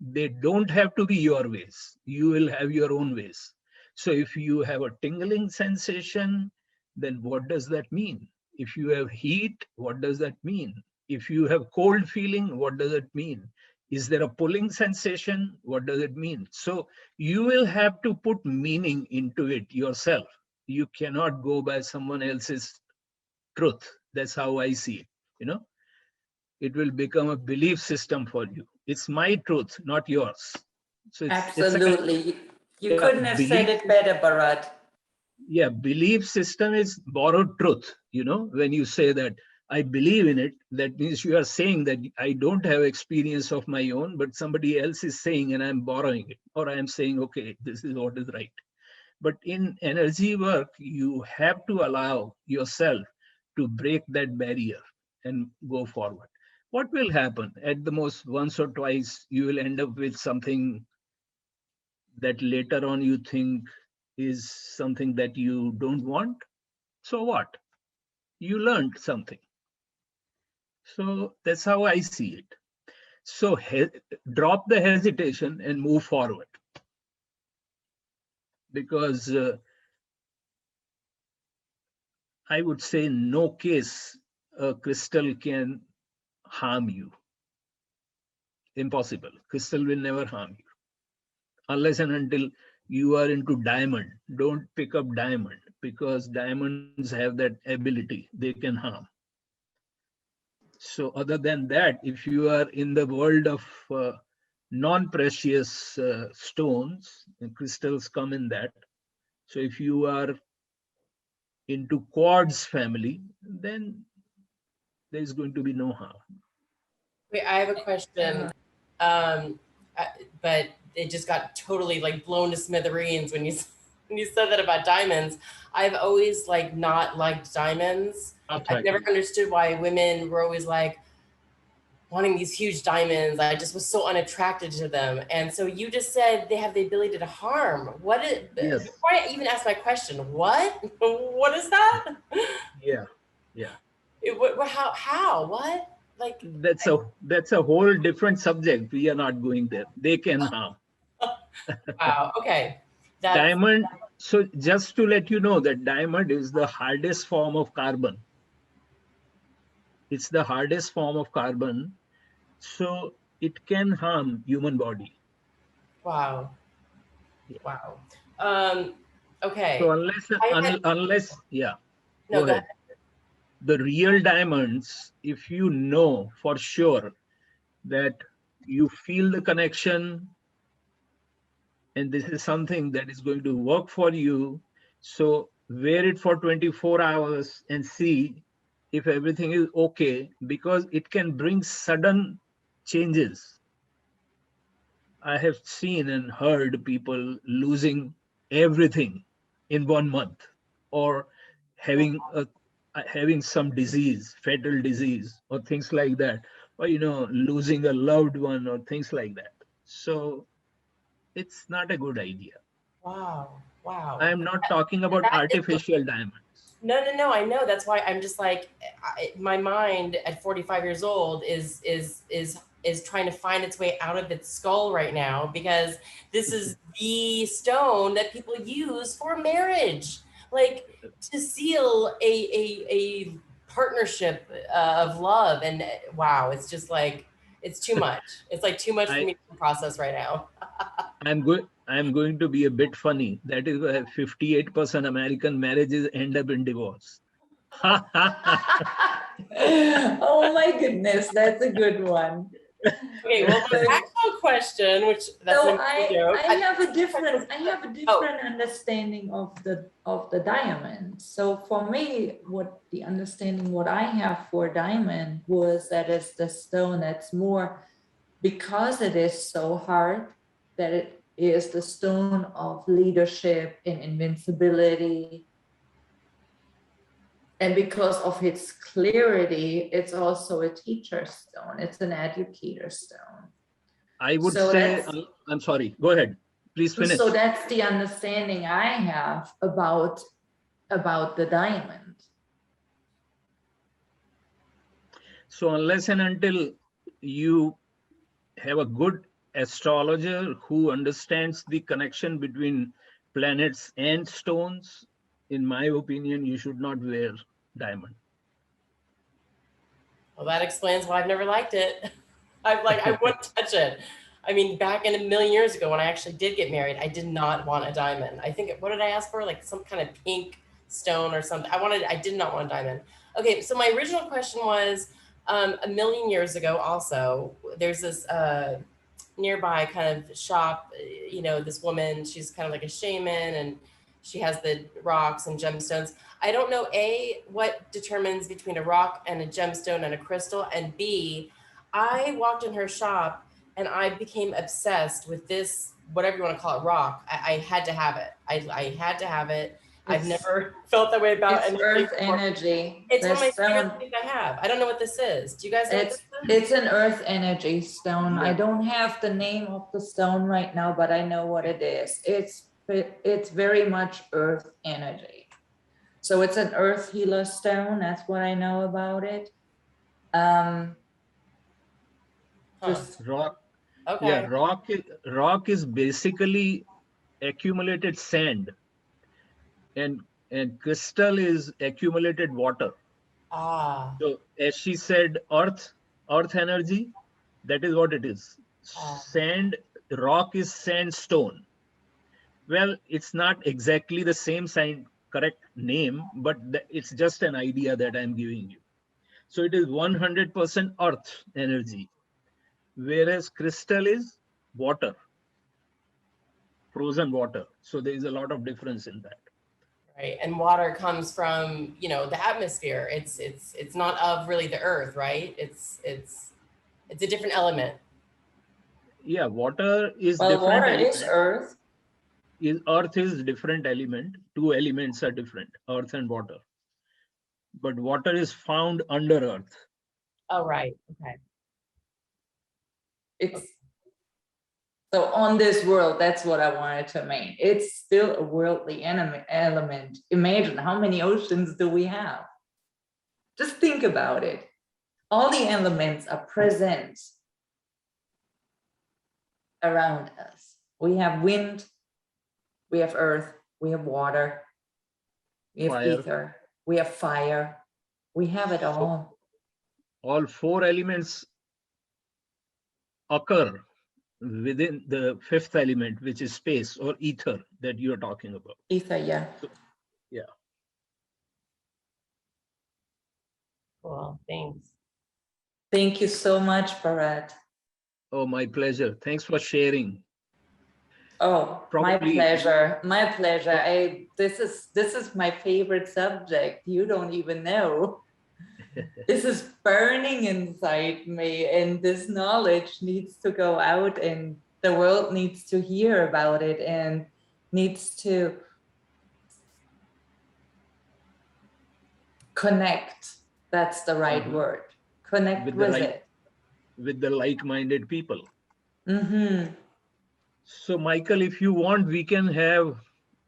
They don't have to be your ways. You will have your own ways. So if you have a tingling sensation, then what does that mean? If you have heat, what does that mean? If you have cold feeling, what does it mean? Is there a pulling sensation? What does it mean? So you will have to put meaning into it yourself. You cannot go by someone else's truth. That's how I see it, you know. it will become a belief system for you. It's my truth, not yours. So it's Absolutely. You yeah, couldn't have said it better, Bharat. yeah, belief system is borrowed truth. You know, when you say that I believe in it, that means you are saying that I don't have experience of my own, but somebody else is saying and I'm borrowing it, or I'm saying, okay, this is what is right. But in energy work, you have to allow yourself to break that barrier and go forward. What will happen? At the most, once or twice, you will end up with something that later on you think is something that you don't want. So what? You learned something. So that's how I see it. So drop the hesitation and move forward. Because I would say no case a crystal can harm you. Impossible. Crystal will never harm you. Unless and until you are into diamond. Don't pick up diamond, because diamonds have that ability. They can harm. So other than that, if you are in the world of non-precious stones, and crystals come in that. So if you are into quartz family, then there's going to be no harm. Wait, I have a question, but it just got totally like blown to smithereens when you said that about diamonds. I've always like not liked diamonds. I've never understood why women were always like wanting these huge diamonds. I just was so unattracted to them. And so you just said they have the ability to harm. What is, yes. Before I even ask my question, what is that? Yeah, yeah. How, what? Like that's a whole different subject. We are not going there. They can harm. Wow, okay. Diamond, so just to let you know that diamond is the hardest form of carbon. It's the hardest form of carbon. So it can harm human body. Wow. Yeah. Wow. Okay. So unless, yeah. No, go ahead. The real diamonds, if you know for sure that you feel the connection and this is something that is going to work for you, so wear it for 24 hours and see if everything is okay, because it can bring sudden changes. I have seen and heard people losing everything in 1 month, or having some disease, fatal disease, or things like that, or losing a loved one, or things like that. So it's not a good idea. Wow. I am not talking about artificial diamonds. No. I know. That's why I'm just like, my mind at 45 years old is trying to find its way out of its skull right now, because this is the stone that people use for marriage, like to seal a partnership of love. And wow, it's just like, it's too much. It's like too much for me to process right now. I'm going to be a bit funny. That is why 58% American marriages end up in divorce. Oh my goodness, that's a good one. Okay, well, my actual question, which that's so a joke. I have a different understanding of the diamond. So for me, what I have for diamond was that it's the stone that's more, because it is so hard, that it is the stone of leadership and invincibility. And because of its clarity, it's also a teacher stone. It's an educator stone. I would say, I'm sorry, go ahead. Please finish. So that's the understanding I have about the diamond. So unless and until you have a good astrologer who understands the connection between planets and stones, in my opinion, you should not wear diamond. Well, that explains why I've never liked it. I wouldn't touch it. I mean, back in a million years ago, when I actually did get married, I did not want a diamond. I think, what did I ask for? Like some kind of pink stone or something. I did not want a diamond. Okay, so my original question was, A million years ago also, there's this nearby kind of shop, you know, this woman, she's kind of like a shaman, and she has the rocks and gemstones. I don't know, A, what determines between a rock and a gemstone and a crystal, and B, I walked in her shop and I became obsessed with this, whatever you want to call it, rock. I had to have it. I had to have it. I've never felt that way about It's earth energy. It's one of my favorite things I have. I don't know what this is. Do you guys know what this is? It's an earth energy stone. Yeah. I don't have the name of the stone right now, but I know what it is. It's very much earth energy. So it's an earth healer stone. That's what I know about it. Just rock. Okay. Yeah, rock is basically accumulated sand, and crystal is accumulated water. Ah. So as she said, earth energy, that is what it is. Sand, rock is sandstone. Well, it's not exactly the same correct name, but it's just an idea that I'm giving you. So it is 100% earth energy, whereas crystal is water, frozen water. So there is a lot of difference in that. Right, and water comes from, you know, the atmosphere. It's not of really the earth, right? It's a different element. Yeah, water is well, different. water element. is earth. Earth is different element. Two elements are different, earth and water. But water is found under earth. Oh, right. Okay. It's so on this world, that's what I wanted to make. It's still a worldly element. Imagine how many oceans do we have? Just think about it. All the elements are present around us. We have wind, we have earth, we have water, we have Fire. ether, we have fire. We have it all. All four elements occur within the fifth element, which is space or ether that you're talking about. Ether, yeah. So, yeah. Cool, thanks. Thank you so much, Bharat. Oh, my pleasure. Thanks for sharing. Oh, Probably, my pleasure. My pleasure. This is my favorite subject. You don't even know. This is burning inside me, and this knowledge needs to go out, and the world needs to hear about it and needs to connect. That's the right word. Connect with it. With the like-minded people. Mm-hmm. So, Michael, if you want, we can have,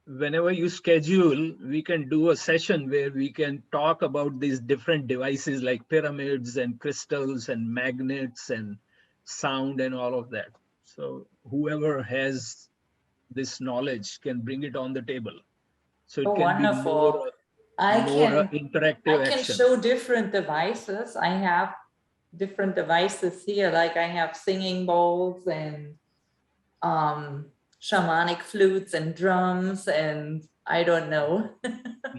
whenever you schedule, we can do a session where we can talk about these different devices like pyramids and crystals and magnets and sound and all of that. So whoever has this knowledge can bring it on the table. So it can wonderful. be more interactive I can action. show different devices. I have different devices here, like I have singing bowls and shamanic flutes and drums, and I don't know.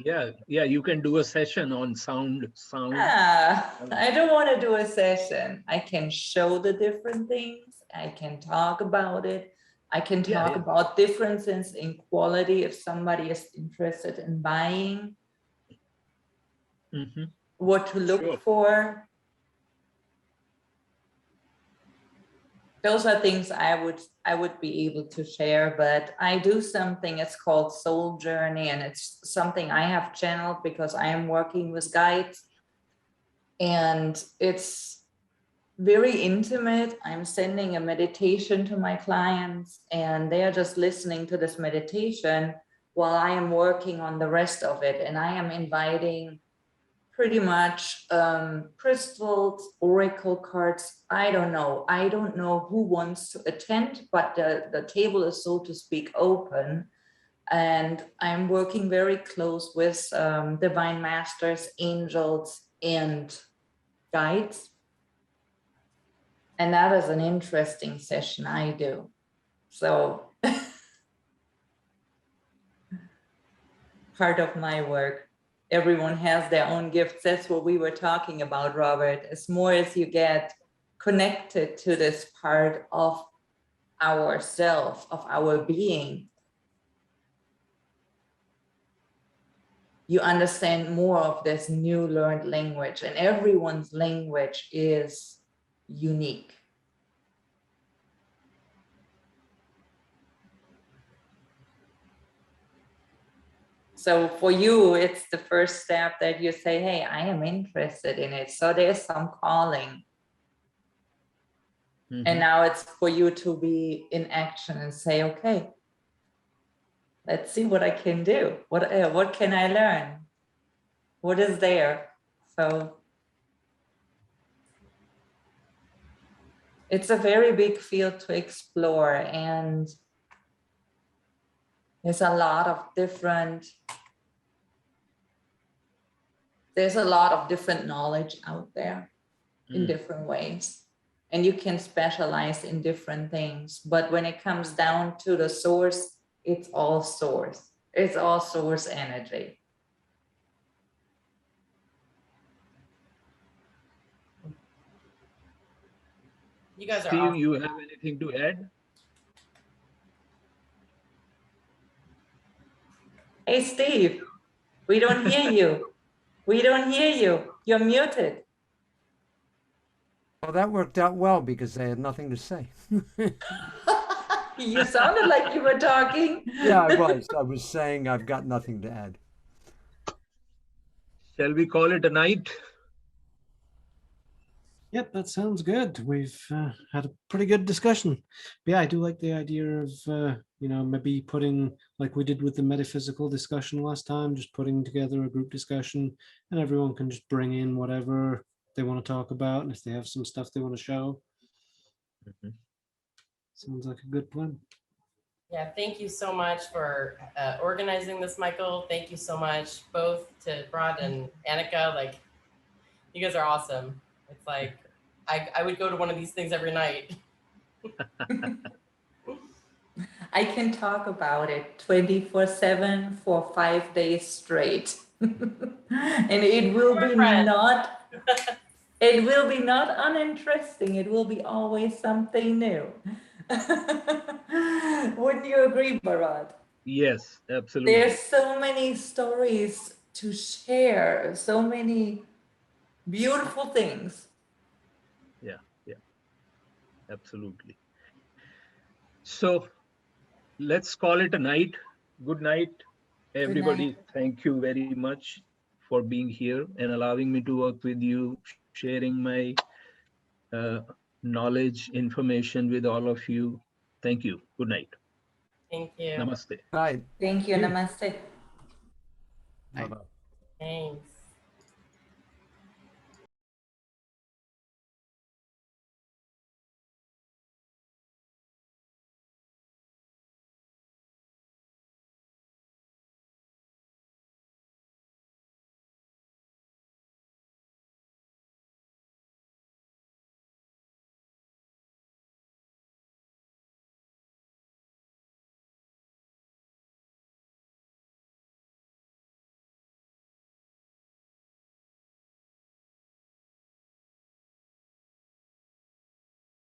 yeah, you can do a session on sound. I don't want to do a session. I can show the different things. I can talk about it. I can talk about differences in quality if somebody is interested in buying. Mm-hmm. What to look for. Those are things I would be able to share, but I do something, it's called Soul Journey, and it's something I have channeled because I am working with guides, and it's very intimate. I'm sending a meditation to my clients, and they are just listening to this meditation while I am working on the rest of it, and I am inviting pretty much crystals, oracle cards. I don't know who wants to attend, but the table is, so to speak, open. And I'm working very close with divine masters, angels, and guides. And that is an interesting session I do. So part of my work. everyone has their own gifts. That's what we were talking about, Robert. As more as you get connected to this part of ourself, of our being, you understand more of this new learned language, and everyone's language is unique. So for you, it's the first step that you say, hey, I am interested in it. So there's some calling. And now it's for you to be in action and say, okay, let's see what I can do. What can I learn? What is there? So it's a very big field to explore, and there's a lot of different knowledge out there in different ways. And you can specialize in different things. But when it comes down to the source, it's all source. It's all source energy. You guys are Steve, awesome. you have anything to add? Hey, Steve, we don't hear you. We don't hear you. You're muted. Well, that worked out well because I had nothing to say. You sounded like you were talking. Yeah, I was. I was saying I've got nothing to add. Shall we call it a night? Yep, that sounds good. We've had a pretty good discussion. But yeah, I do like the idea of, maybe putting, like we did with the metaphysical discussion last time, just putting together a group discussion, and everyone can just bring in whatever they want to talk about, and if they have some stuff they want to show. Sounds like a good plan. Yeah, thank you so much for organizing this, Michael. Thank you so much, both to Bharat and Annika. Like, you guys are awesome. It's like, I would go to one of these things every night. I can talk about it 24/7 for 5 days straight. And it will be not uninteresting. It will be always something new. Wouldn't you agree, Bharat? Yes, absolutely. There's so many stories to share, so many beautiful things. Yeah, absolutely. So let's call it a night. Good night, everybody. night. Thank you very much for being here and allowing me to work with you, sharing my knowledge, information with all of you. Thank you. Good night. Thank you. Namaste. Right. Thank you. Namaste.